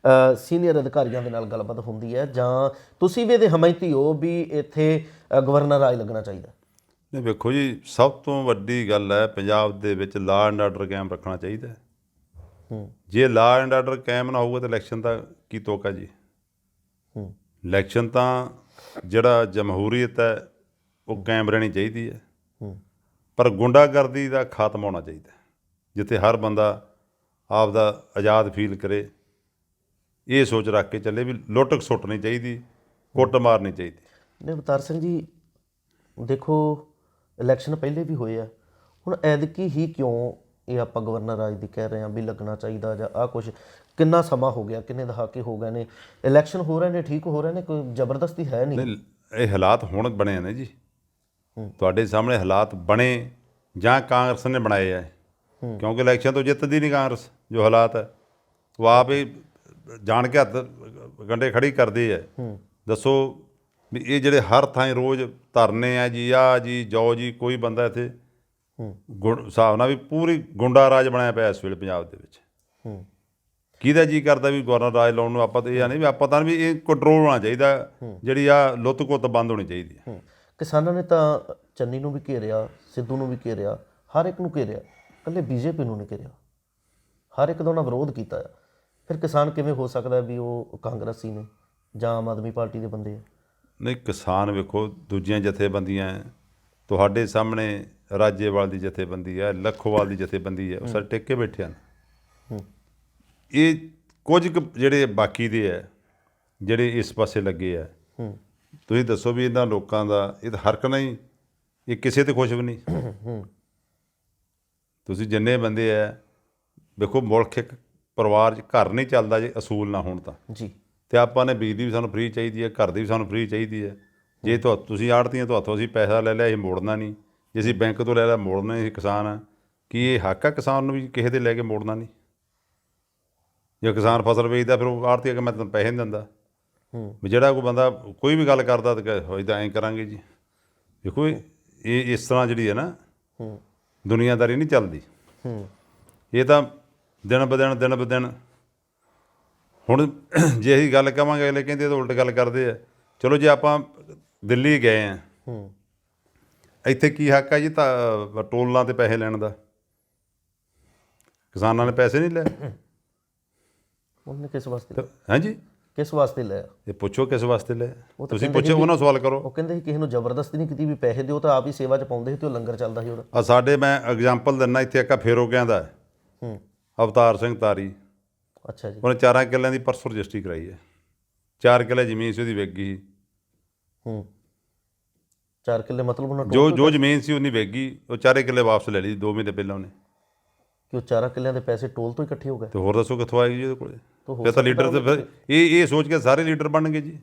S1: ਸੀਨੀਅਰ ਅਧਿਕਾਰੀਆਂ ਦੇ ਨਾਲ ਗੱਲਬਾਤ ਹੁੰਦੀ ਹੈ ਜਾਂ ਤੁਸੀਂ ਵੀ ਇਹਦੇ ਹਮਾਇਤੀ ਹੋ ਵੀ ਇੱਥੇ ਗਵਰਨਰ ਰਾਜ ਲੱਗਣਾ ਚਾਹੀਦਾ?
S2: ਨਹੀਂ ਵੇਖੋ ਜੀ, ਸਭ ਤੋਂ ਵੱਡੀ ਗੱਲ ਹੈ ਪੰਜਾਬ ਦੇ ਵਿੱਚ ਲਾਅ ਐਂਡ ਆਰਡਰ ਕਾਇਮ ਰੱਖਣਾ ਚਾਹੀਦਾ। ਜੇ ਲਾਅ ਐਂਡ ਆਰਡਰ ਕਾਇਮ ਨਾ ਹੋਊਗਾ ਤਾਂ ਇਲੈਕਸ਼ਨ ਦਾ ਕੀ ਤੋਕਾ ਜੀ। ਇਲੈਕਸ਼ਨ ਤਾਂ ਜਿਹੜਾ ਜਮਹੂਰੀਅਤ ਹੈ ਉਹ ਕਾਇਮ ਰਹਿਣੀ ਚਾਹੀਦੀ ਹੈ, ਪਰ ਗੁੰਡਾਗਰਦੀ ਦਾ ਖਾਤਮਾ ਹੋਣਾ ਚਾਹੀਦਾ, ਜਿੱਥੇ ਹਰ ਬੰਦਾ ਆਪਦਾ ਆਜ਼ਾਦ ਫੀਲ ਕਰੇ। ਇਹ ਸੋਚ ਰੱਖ ਕੇ ਚੱਲੇ ਵੀ ਲੁੱਟ ਖਸੁੱਟ ਨਹੀਂ ਚਾਹੀਦੀ, ਕੁੱਟ ਮਾਰ ਨਹੀਂ ਚਾਹੀਦੀ।
S1: ਨਹੀਂ ਅਵਤਾਰ ਸਿੰਘ ਜੀ, ਦੇਖੋ ਇਲੈਕਸ਼ਨ ਪਹਿਲੇ ਵੀ ਹੋਏ ਆ, ਹੁਣ ਐਤਕੀ ਹੀ ਕਿਉਂ ਇਹ ਆਪਾਂ ਗਵਰਨਰ ਰਾਜ ਦੀ ਕਹਿ ਰਹੇ ਹਾਂ ਵੀ ਲੱਗਣਾ ਚਾਹੀਦਾ ਜਾਂ ਆਹ ਕੁਛ? ਕਿੰਨਾ ਸਮਾਂ ਹੋ ਗਿਆ, ਕਿੰਨੇ ਦਹਾਕੇ ਹੋ ਗਏ ਨੇ, ਇਲੈਕਸ਼ਨ ਹੋ ਰਹੇ ਨੇ, ਠੀਕ ਹੋ ਰਹੇ ਨੇ, ਕੋਈ ਜ਼ਬਰਦਸਤੀ ਹੈ ਨਹੀਂ।
S2: ਇਹ ਹਾਲਾਤ ਹੁਣ ਬਣੇ ਨੇ ਜੀ, ਤੁਹਾਡੇ ਸਾਹਮਣੇ ਹਾਲਾਤ ਬਣੇ ਜਾਂ ਕਾਂਗਰਸ ਨੇ ਬਣਾਏ ਆ, ਕਿਉਂਕਿ ਇਲੈਕਸ਼ਨ ਤੋਂ ਜਿੱਤਦੀ ਨਹੀਂ ਕਾਂਗਰਸ। ਜੋ ਹਾਲਾਤ ਹੈ ਉਹ ਆਪ ਹੀ ਜਾਣ ਕੇ ਹੱਥ ਗੰਢੇ ਖੜੀ ਕਰਦੇ ਆ। ਦੱਸੋ ਵੀ ਇਹ ਜਿਹੜੇ ਹਰ ਥਾਂ ਰੋਜ਼ ਧਰਨੇ ਆ ਜੀ, ਆ ਜੀ, ਜਾਓ ਜੀ, ਕੋਈ ਬੰਦਾ ਇੱਥੇ ਹਿਸਾਬ ਨਾਲ ਵੀ ਪੂਰੀ ਗੁੰਡਾ ਰਾਜ ਬਣਾਇਆ ਪਿਆ ਇਸ ਵੇਲੇ ਪੰਜਾਬ ਦੇ ਵਿੱਚ। ਕਿਹਦਾ ਜੀ ਕਰਦਾ ਵੀ ਗਵਰਨਰ ਰਾਜ ਲਾਉਣ ਨੂੰ? ਆਪਾਂ ਤਾਂ ਇਹ ਨਹੀਂ ਵੀ ਆਪਾਂ ਤਾਂ ਵੀ ਇਹ ਕੰਟਰੋਲ ਹੋਣਾ ਚਾਹੀਦਾ, ਜਿਹੜੀ ਆ ਲੁੱਤ ਕੁੱਤ ਬੰਦ ਹੋਣੀ ਚਾਹੀਦੀ ਹੈ।
S1: ਕਿਸਾਨਾਂ ਨੇ ਤਾਂ ਚੰਨੀ ਨੂੰ ਵੀ ਘੇਰਿਆ, ਸਿੱਧੂ ਨੂੰ ਵੀ ਘੇਰਿਆ, ਹਰ ਇੱਕ ਨੂੰ ਘੇਰਿਆ, ਇਕੱਲੇ ਬੀਜੇਪੀ ਨੂੰ ਨਹੀਂ ਘੇਰਿਆ, ਹਰ ਇੱਕ ਦਾ ਉਹਨਾਂ ਵਿਰੋਧ ਕੀਤਾ ਆ। ਫਿਰ ਕਿਸਾਨ ਕਿਵੇਂ ਹੋ ਸਕਦਾ ਵੀ ਉਹ ਕਾਂਗਰਸੀ ਨੇ ਜਾਂ ਆਮ ਆਦਮੀ ਪਾਰਟੀ ਦੇ ਬੰਦੇ ਆ?
S2: ਨਹੀਂ, ਕਿਸਾਨ ਵੇਖੋ ਦੂਜੀਆਂ ਜਥੇਬੰਦੀਆਂ ਤੁਹਾਡੇ ਸਾਹਮਣੇ, ਰਾਜੇਵਾਲ ਦੀ ਜਥੇਬੰਦੀ ਹੈ, ਲੱਖੋਵਾਲ ਦੀ ਜਥੇਬੰਦੀ ਹੈ, ਉਹ ਸਾਰੇ ਟਿਕ ਕੇ ਬੈਠੇ ਹਨ। ਇਹ ਕੁਝ ਕੁ ਜਿਹੜੇ ਬਾਕੀ ਦੇ ਹੈ, ਜਿਹੜੇ ਇਸ ਪਾਸੇ ਲੱਗੇ ਆ, ਤੁਸੀਂ ਦੱਸੋ ਵੀ ਇਹਨਾਂ ਲੋਕਾਂ ਦਾ ਇਹ ਤਾਂ ਹਰਕ ਨਹੀਂ, ਇਹ ਕਿਸੇ ਤੇ ਖੁਸ਼ ਵੀ ਨਹੀਂ। ਤੁਸੀਂ ਜਿੰਨੇ ਬੰਦੇ ਆ ਵੇਖੋ, ਮੁਲਕ ਇੱਕ ਪਰਿਵਾਰ 'ਚ ਘਰ ਨਹੀਂ ਚੱਲਦਾ ਜੇ ਅਸੂਲ ਨਾ ਹੋਣ ਤਾਂ
S1: ਜੀ।
S2: ਅਤੇ ਆਪਾਂ ਨੇ ਬਿਜਲੀ ਵੀ ਸਾਨੂੰ ਫ੍ਰੀ ਚਾਹੀਦੀ ਹੈ, ਘਰ ਦੀ ਵੀ ਸਾਨੂੰ ਫ੍ਰੀ ਚਾਹੀਦੀ ਹੈ। ਜੇ ਤੁਸੀਂ ਆੜ੍ਹਤੀਆਂ ਤੋਂ ਹੱਥੋਂ ਅਸੀਂ ਪੈਸਾ ਲੈ ਲਿਆ, ਇਹ ਮੋੜਨਾ ਨਹੀਂ। ਜੇ ਅਸੀਂ ਬੈਂਕ ਤੋਂ ਲੈ ਲਿਆ, ਮੋੜਨਾ ਨਹੀਂ। ਕਿਸਾਨ ਆ, ਕੀ ਇਹ ਹੱਕ ਆ ਕਿਸਾਨ ਨੂੰ ਵੀ ਕਿਸੇ ਦੇ ਲੈ ਕੇ ਮੋੜਨਾ ਨਹੀਂ? ਜੇ ਕਿਸਾਨ ਫਸਲ ਵੇਚਦਾ ਫਿਰ ਉਹ ਆੜ੍ਹਤੀ ਕਿ ਮੈਂ ਤੈਨੂੰ ਪੈਸੇ ਨਹੀਂ ਦਿੰਦਾ। ਵੀ ਜਿਹੜਾ ਕੋਈ ਬੰਦਾ ਕੋਈ ਵੀ ਗੱਲ ਕਰਦਾ ਤਾਂ ਇੱਦਾਂ ਐਂ ਕਰਾਂਗੇ ਜੀ। ਦੇਖੋ ਇਹ ਇਸ ਤਰ੍ਹਾਂ ਜਿਹੜੀ ਹੈ ਨਾ ਦੁਨੀਆਦਾਰੀ ਨਹੀਂ ਚੱਲਦੀ। ਇਹ ਤਾਂ ਦਿਨ ਬ ਦਿਨ ਹੁਣ ਜੇ ਅਸੀਂ ਗੱਲ ਕਹਾਂਗੇ, ਅਗਲੇ ਕਹਿੰਦੇ ਤਾਂ ਉਲਟ ਗੱਲ ਕਰਦੇ ਆ। ਚਲੋ ਜੇ ਆਪਾਂ ਦਿੱਲੀ ਗਏ ਆ, ਇੱਥੇ ਕੀ ਹੱਕ ਆ ਜੀ ਤਾਂ ਟੋਲਾਂ 'ਤੇ ਪੈਸੇ ਲੈਣ ਦਾ? ਕਿਸਾਨਾਂ ਨੇ ਪੈਸੇ ਨਹੀਂ ਲਏ।
S1: ਉਹਨੇ ਕਿਸ ਵਾਸਤੇ?
S2: ਹਾਂਜੀ,
S1: ਕਿਸ ਵਾਸਤੇ ਲਿਆ?
S2: ਇਹ ਪੁੱਛੋ ਕਿਸ ਵਾਸਤੇ ਲਿਆ, ਤੁਸੀਂ ਪੁੱਛੋ, ਉਹਨਾਂ ਸਵਾਲ ਕਰੋ।
S1: ਉਹ ਕਹਿੰਦੇ ਸੀ ਕਿਸੇ ਨੂੰ ਜ਼ਬਰਦਸਤੀ ਨਹੀਂ ਕੀਤੀ ਵੀ ਪੈਸੇ ਦਿਓ, ਤਾਂ ਆਪ ਹੀ ਸੇਵਾ 'ਚ ਪਾਉਂਦੇ ਸੀ ਤੇ ਉਹ ਲੰਗਰ ਚੱਲਦਾ ਸੀ ਉਹਦਾ।
S2: ਆ ਸਾਡੇ ਮੈਂ ਐਗਜ਼ਾਮਪਲ ਦਿੰਦਾ, ਇੱਥੇ ਇੱਕ ਫੇਰੋ ਕਹਿੰਦਾ ਅਵਤਾਰ ਸਿੰਘ ਤਾਰੀ,
S1: ਅੱਛਾ ਜੀ।
S2: ਉਹਨੇ 4 ਕਿੱਲਿਆਂ ਦੀ ਪਰਸੋਂ ਰਜਿਸਟਰੀ ਕਰਾਈ ਹੈ। 4 ਕਿੱਲੇ ਜ਼ਮੀਨ ਸੀ ਉਹਦੀ ਵਿਕ ਗਈ।
S1: 4 ਕਿੱਲੇ ਮਤਲਬ ਉਹਨਾਂ
S2: ਜੋ ਜ਼ਮੀਨ ਸੀ ਉਨੀ ਵਿਕ ਗਈ, ਉਹ 4 ਕਿੱਲੇ ਵਾਪਸ ਲੈ ਲਈ 2 ਮਹੀਨੇ ਪਹਿਲਾਂ ਉਹਨੇ।
S1: ਕਿ ਉਹ 4 ਕਿੱਲਿਆਂ ਦੇ ਪੈਸੇ ਟੋਲ ਤੋਂ ਇਕੱਠੇ ਹੋ ਗਏ?
S2: ਤੇ ਹੋਰ ਦੱਸੋ ਕਿੱਥੋਂ ਆਏਗੀ ਜੀ ਉਹਦੇ ਕੋਲੇ? ਫਿਰ ਤਾਂ ਲੀਡਰ ਤੇ ਫਿਰ ਇਹ ਸੋਚ ਕੇ ਸਾਰੇ ਲੀਡਰ ਬਣ ਗਏ ਜੀ।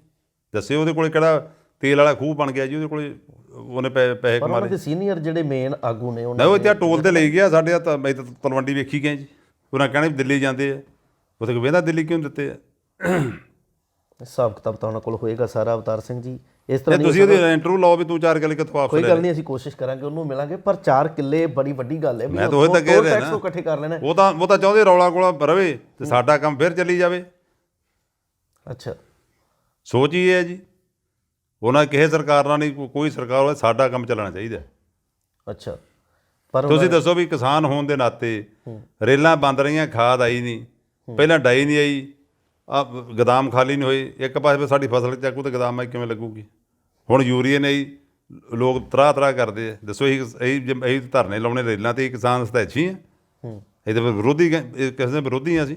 S2: ਦੱਸੇ ਉਹਦੇ ਕੋਲੇ ਕਿਹੜਾ ਤੇਲ ਵਾਲਾ ਖੂਹ ਬਣ ਗਿਆ ਜੀ ਉਹਦੇ ਕੋਲੇ? ਉਹਨੇ ਪੈਸੇ ਕਮਾਰੇ।
S1: ਉਹਨਾਂ ਦੇ ਸੀਨੀਅਰ ਜਿਹੜੇ ਮੇਨ ਆਗੂ ਨੇ
S2: ਨਹੀਂ, ਉਹ ਇੱਥੇ ਟੋਲ ਤੇ ਲਈ ਗਿਆ। ਸਾਡੇ ਤਾਂ ਮੈਂ ਤਾਂ ਤਲਵੰਡੀ ਵੇਖੀ ਗਏ ਜੀ। ਉਹਨਾਂ ਕਹਿਣਾ ਵੀ ਦਿੱਲੀ ਜਾਂਦੇ ਆ, ਉੱਥੇ ਕੋਈ ਵੇਂਦਾ ਦਿੱਲੀ ਕਿਉਂ ਦਿੱਤੇ ਆ?
S1: ਹਿਸਾਬ ਕਿਤਾਬ ਤਾਂ ਉਹਨਾਂ ਕੋਲ ਹੋਏਗਾ ਸਾਰਾ। ਅਵਤਾਰ ਸਿੰਘ ਜੀ, ਇਸ ਤਰ੍ਹਾਂ
S2: ਤੁਸੀਂ ਉਹਦੇ ਇੰਟਰਵਿਊ ਲਾਓ ਵੀ ਤੂੰ 4 ਕਿੱਲੇ ਕਿੱਥੋਂ ਵਾਪਸ ਲੈ?
S1: ਕੋਈ ਗੱਲ ਨਹੀਂ, ਅਸੀਂ ਕੋਸ਼ਿਸ਼ ਕਰਾਂਗੇ, ਉਹਨੂੰ ਮਿਲਾਂਗੇ। ਪਰ 4 ਕਿੱਲੇ ਬੜੀ ਵੱਡੀ ਗੱਲ ਹੈ।
S2: ਮੈਂ ਤਾਂ ਉਹ ਤਾਂ ਕਹਿ ਰਿਹਾ ਨਾ,
S1: ਇਕੱਠੇ ਕਰ ਲੈਣਾ।
S2: ਉਹ ਤਾਂ ਚਾਹੁੰਦੇ ਰੌਲਾ ਕੋਲਾ ਰਵੇ ਤੇ ਸਾਡਾ ਕੰਮ ਫਿਰ ਚੱਲੀ ਜਾਵੇ।
S1: ਅੱਛਾ,
S2: ਸੋਚ ਹੀ ਇਹ ਹੈ ਜੀ। ਉਹਨਾਂ ਕਿਸੇ ਸਰਕਾਰ ਨਾਲ ਨਹੀਂ, ਕੋਈ ਸਰਕਾਰ ਹੋਵੇ, ਸਾਡਾ ਕੰਮ ਚੱਲਣਾ ਚਾਹੀਦਾ।
S1: ਅੱਛਾ, ਪਰ
S2: ਤੁਸੀਂ ਦੱਸੋ ਵੀ ਕਿਸਾਨ ਹੋਣ ਦੇ ਨਾਤੇ ਰੇਲਾਂ ਬੰਦ ਰਹੀਆਂ, ਖਾਦ ਆਈ ਨਹੀਂ, ਪਹਿਲਾਂ ਡਾਈ ਨਹੀਂ ਆਈ, ਆ ਗੋਦਾਮ ਖਾਲੀ ਨਹੀਂ ਹੋਏ। ਇੱਕ ਪਾਸੇ ਸਾਡੀ ਫਸਲ ਚੱਕੂ ਤਾਂ ਗੋਦਾਮ ਕਿਵੇਂ ਲੱਗੂਗੀ? ਹੁਣ ਯੂਰੀਆ ਨਹੀਂ ਆਈ, ਲੋਕ ਤਰਾਹ ਕਰਦੇ ਆ। ਦੱਸੋ ਇਹੀ ਧਰਨੇ ਲਾਉਣੇ ਰੇਲਾਂ ਤੇ ਕਿਸਾਨ ਹਿਤੈਸ਼ੀ ਆ? ਇਹਦੇ ਵਿਰੋਧੀ ਕਿਸੇ ਦੇ ਵਿਰੋਧੀ ਆ ਅਸੀਂ?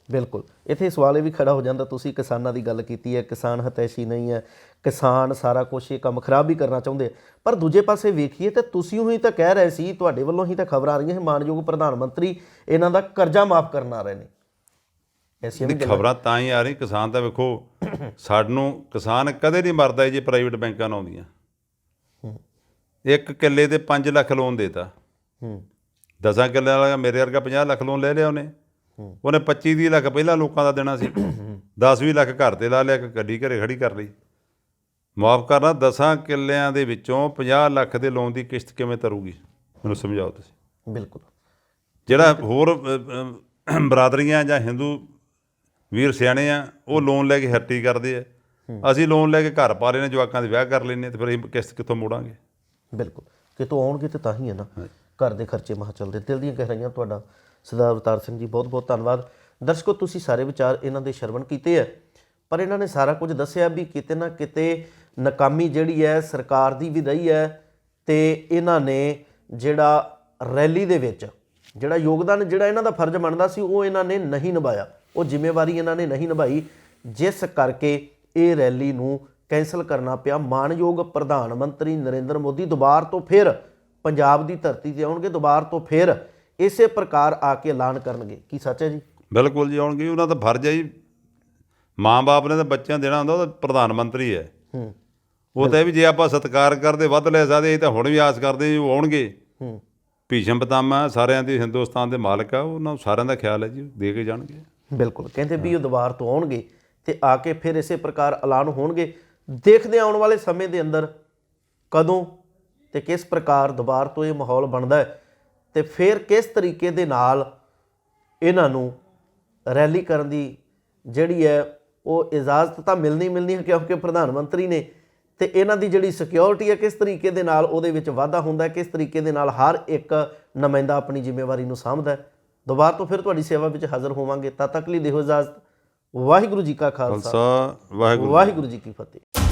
S1: ਬਿਲਕੁਲ, ਇੱਥੇ ਸਵਾਲ ਇਹ ਵੀ ਖੜਾ ਹੋ ਜਾਂਦਾ, ਤੁਸੀਂ ਕਿਸਾਨਾਂ ਦੀ ਗੱਲ ਕੀਤੀ ਹੈ, ਕਿਸਾਨ ਹਿਤੈਸ਼ੀ ਨਹੀਂ ਹੈ, ਕਿਸਾਨ ਸਾਰਾ ਕੁਛ ਇਹ ਕੰਮ ਖਰਾਬ ਵੀ ਕਰਨਾ ਚਾਹੁੰਦੇ ਆ। ਪਰ ਦੂਜੇ ਪਾਸੇ ਵੇਖੀਏ ਤਾਂ ਤੁਸੀਂ ਹੀ ਤਾਂ ਕਹਿ ਰਹੇ ਸੀ, ਤੁਹਾਡੇ ਵੱਲੋਂ ਹੀ ਤਾਂ ਖਬਰਾਂ ਆ ਰਹੀਆਂ, ਮਾਨਯੋਗ ਪ੍ਰਧਾਨ ਮੰਤਰੀ ਇਹਨਾਂ ਦਾ ਕਰਜ਼ਾ ਮਾਫ ਕਰਨ ਆ ਰਹੇ ਨੇ। ਐਸੀਆਂ ਵੀ
S2: ਖਬਰਾਂ ਤਾਂ ਹੀ ਆ ਰਹੀ। ਕਿਸਾਨ ਤਾਂ ਵੇਖੋ, ਸਾਨੂੰ ਕਿਸਾਨ ਕਦੇ ਨਹੀਂ ਮਰਦਾ ਜੇ ਪ੍ਰਾਈਵੇਟ ਬੈਂਕਾਂ ਨਾਲ ਆਉਂਦੀਆਂ। 1 ਕਿੱਲੇ ਤੇ 5 ਲੱਖ ਲੋਨ ਦੇਤਾ। 10 ਕਿੱਲੇ ਵਾਲਾ ਮੇਰੇ ਵਰਗਾ 50 ਲੱਖ ਲੋਨ ਲੈ ਲਿਆ ਉਹਨੇ 25 ਲੱਖ ਪਹਿਲਾਂ ਲੋਕਾਂ ਦਾ ਦੇਣਾ ਸੀ, 10-20 ਲੱਖ ਘਰ ਤੇ ਲਾ ਲਿਆ, ਇੱਕ ਗੱਡੀ ਘਰੇ ਖੜੀ ਕਰ ਲਈ। ਮਾਫ ਕਰਨਾ, 10 ਕਿੱਲਿਆਂ ਦੇ ਵਿੱਚੋਂ 50 ਲੱਖ ਦੇ ਲੋਨ ਦੀ ਕਿਸ਼ਤ ਕਿਵੇਂ ਤਰੂਗੀ? ਮੈਨੂੰ ਸਮਝਾਓ ਤੁਸੀਂ।
S1: ਬਿਲਕੁਲ,
S2: ਜਿਹੜਾ ਹੋਰ ਬਰਾਦਰੀਆਂ ਜਾਂ ਹਿੰਦੂ ਵੀਰ ਸਿਆਣੇ ਆ, ਉਹ ਲੋਨ ਲੈ ਕੇ ਹੱਟੀ ਕਰਦੇ ਆ। ਅਸੀਂ ਲੋਨ ਲੈ ਕੇ ਘਰ ਪਾ ਲੈਣੇ, ਜਵਾਕਾਂ ਦੇ ਵਿਆਹ ਕਰ ਲੈਂਦੇ, ਤੇ ਫਿਰ ਅਸੀਂ ਕਿਸ਼ਤ ਕਿੱਥੋਂ ਮੋੜਾਂਗੇ?
S1: ਬਿਲਕੁਲ, ਕਿਤੋਂ ਆਉਣਗੇ ਤੇ ਤਾਂ ਹੀ ਹੈ ਨਾ, ਘਰ ਦੇ ਖਰਚੇ ਮਹਾਂ ਚੱਲਦੇ। ਦਿਲ ਦੀਆਂ ਗਹਿਰਾਈਆਂ ਤੁਹਾਡਾ ਸਰਦਾਰ ਅਵਤਾਰ ਸਿੰਘ ਜੀ, ਬਹੁਤ ਬਹੁਤ ਧੰਨਵਾਦ। ਦਰਸ਼ਕੋ, ਤੁਸੀਂ ਸਾਰੇ ਵਿਚਾਰ ਇਹਨਾਂ ਦੇ ਸ਼ਰਵਣ ਕੀਤੇ ਹੈ, ਪਰ ਇਹਨਾਂ ਨੇ ਸਾਰਾ ਕੁਝ ਦੱਸਿਆ ਵੀ ਕਿਤੇ ਨਾ ਕਿਤੇ ਨਾਕਾਮੀ ਜਿਹੜੀ ਹੈ ਸਰਕਾਰ ਦੀ ਵੀ ਰਹੀ ਹੈ, ਤੇ ਇਹਨਾਂ ਨੇ ਜਿਹੜਾ ਰੈਲੀ ਦੇ ਵਿੱਚ ਜਿਹੜਾ ਯੋਗਦਾਨ, ਜਿਹੜਾ ਇਹਨਾਂ ਦਾ ਫਰਜ਼ ਬਣਦਾ ਸੀ, ਉਹ ਇਹਨਾਂ ਨੇ ਨਹੀਂ ਨਿਭਾਇਆ। ਉਹ ਜ਼ਿੰਮੇਵਾਰੀ ਇਹਨਾਂ ਨੇ ਨਹੀਂ ਨਿਭਾਈ, ਜਿਸ ਕਰਕੇ ਇਹ ਰੈਲੀ ਨੂੰ ਕੈਂਸਲ ਕਰਨਾ ਪਿਆ। ਮਾਣਯੋਗ ਪ੍ਰਧਾਨ ਮੰਤਰੀ ਨਰਿੰਦਰ ਮੋਦੀ ਦੁਬਾਰਾ ਤੋਂ ਫਿਰ ਪੰਜਾਬ ਦੀ ਧਰਤੀ 'ਤੇ ਆਉਣਗੇ, ਦੁਬਾਰਾ ਤੋਂ ਫਿਰ ਇਸੇ ਪ੍ਰਕਾਰ ਆ ਕੇ ਐਲਾਨ ਕਰਨਗੇ। ਕੀ ਸੱਚ ਹੈ ਜੀ?
S2: ਬਿਲਕੁਲ ਜੀ, ਆਉਣਗੇ। ਉਹਨਾਂ ਦਾ ਫਰਜ਼ ਹੈ ਜੀ। ਮਾਂ-ਬਾਪ ਨੇ ਤਾਂ ਬੱਚਿਆਂ ਦੇਣਾ ਹੁੰਦਾ, ਉਹ ਤਾਂ ਪ੍ਰਧਾਨ ਮੰਤਰੀ ਹੈ। ਉਹ ਤਾਂ ਇਹ ਵੀ ਜੇ ਆਪਾਂ ਸਤਿਕਾਰ ਕਰਦੇ ਵੱਧ ਲੈ ਸਕਦੇ, ਇਹ ਤਾਂ ਹੁਣ ਵੀ ਆਸ ਕਰਦੇ ਜੀ ਉਹ ਆਉਣਗੇ। ਭੀਸ਼ਮ ਪਿਤਾਮਾ ਸਾਰਿਆਂ ਦੇ ਹਿੰਦੁਸਤਾਨ ਦੇ ਮਾਲਕ ਆ, ਉਹਨਾਂ ਸਾਰਿਆਂ ਦਾ ਖਿਆਲ ਹੈ ਜੀ, ਦੇ ਕੇ ਜਾਣਗੇ।
S1: ਬਿਲਕੁਲ, ਕਹਿੰਦੇ ਵੀ ਉਹ ਦੁਬਾਰਾ ਤੋਂ ਆਉਣਗੇ ਤੇ ਆ ਕੇ ਫਿਰ ਇਸੇ ਪ੍ਰਕਾਰ ਐਲਾਨ ਹੋਣਗੇ। ਦੇਖਦੇ ਆਉਣ ਵਾਲੇ ਸਮੇਂ ਦੇ ਅੰਦਰ ਕਦੋਂ ਤੇ ਕਿਸ ਪ੍ਰਕਾਰ ਦੁਬਾਰਾ ਤੋਂ ਇਹ ਮਾਹੌਲ ਬਣਦਾ ਹੈ, ਤੇ ਫਿਰ ਕਿਸ ਤਰੀਕੇ ਦੇ ਨਾਲ ਇਹਨਾਂ ਨੂੰ ਰੈਲੀ ਕਰਨ ਦੀ ਜਿਹੜੀ ਹੈ ਉਹ ਇਜਾਜ਼ਤ ਤਾਂ ਮਿਲਣੀ ਹੈ, ਕਿਉਂਕਿ ਪ੍ਰਧਾਨ ਮੰਤਰੀ ਨੇ, ਤੇ ਇਹਨਾਂ ਦੀ ਜਿਹੜੀ ਸਿਕਿਉਰਿਟੀ ਹੈ ਕਿਸ ਤਰੀਕੇ ਦੇ ਨਾਲ ਉਹਦੇ ਵਿੱਚ ਵਾਧਾ ਹੁੰਦਾ, ਕਿਸ ਤਰੀਕੇ ਦੇ ਨਾਲ ਹਰ ਇੱਕ ਨੁਮਾਇੰਦਾ ਆਪਣੀ ਜ਼ਿੰਮੇਵਾਰੀ ਨੂੰ ਸਾਂਭਦਾ। ਦੁਬਾਰਾ ਤੋਂ ਫਿਰ ਤੁਹਾਡੀ ਸੇਵਾ ਵਿੱਚ ਹਾਜ਼ਰ ਹੋਵਾਂਗੇ। ਤਦ ਤੱਕ ਲਈ ਦਿਓ ਇਜਾਜ਼ਤ। ਵਾਹਿਗੁਰੂ ਜੀ ਕਾ ਖਾਲਸਾ, ਵਾਹਿਗੁਰੂ ਜੀ ਕੀ ਫਤਿਹ।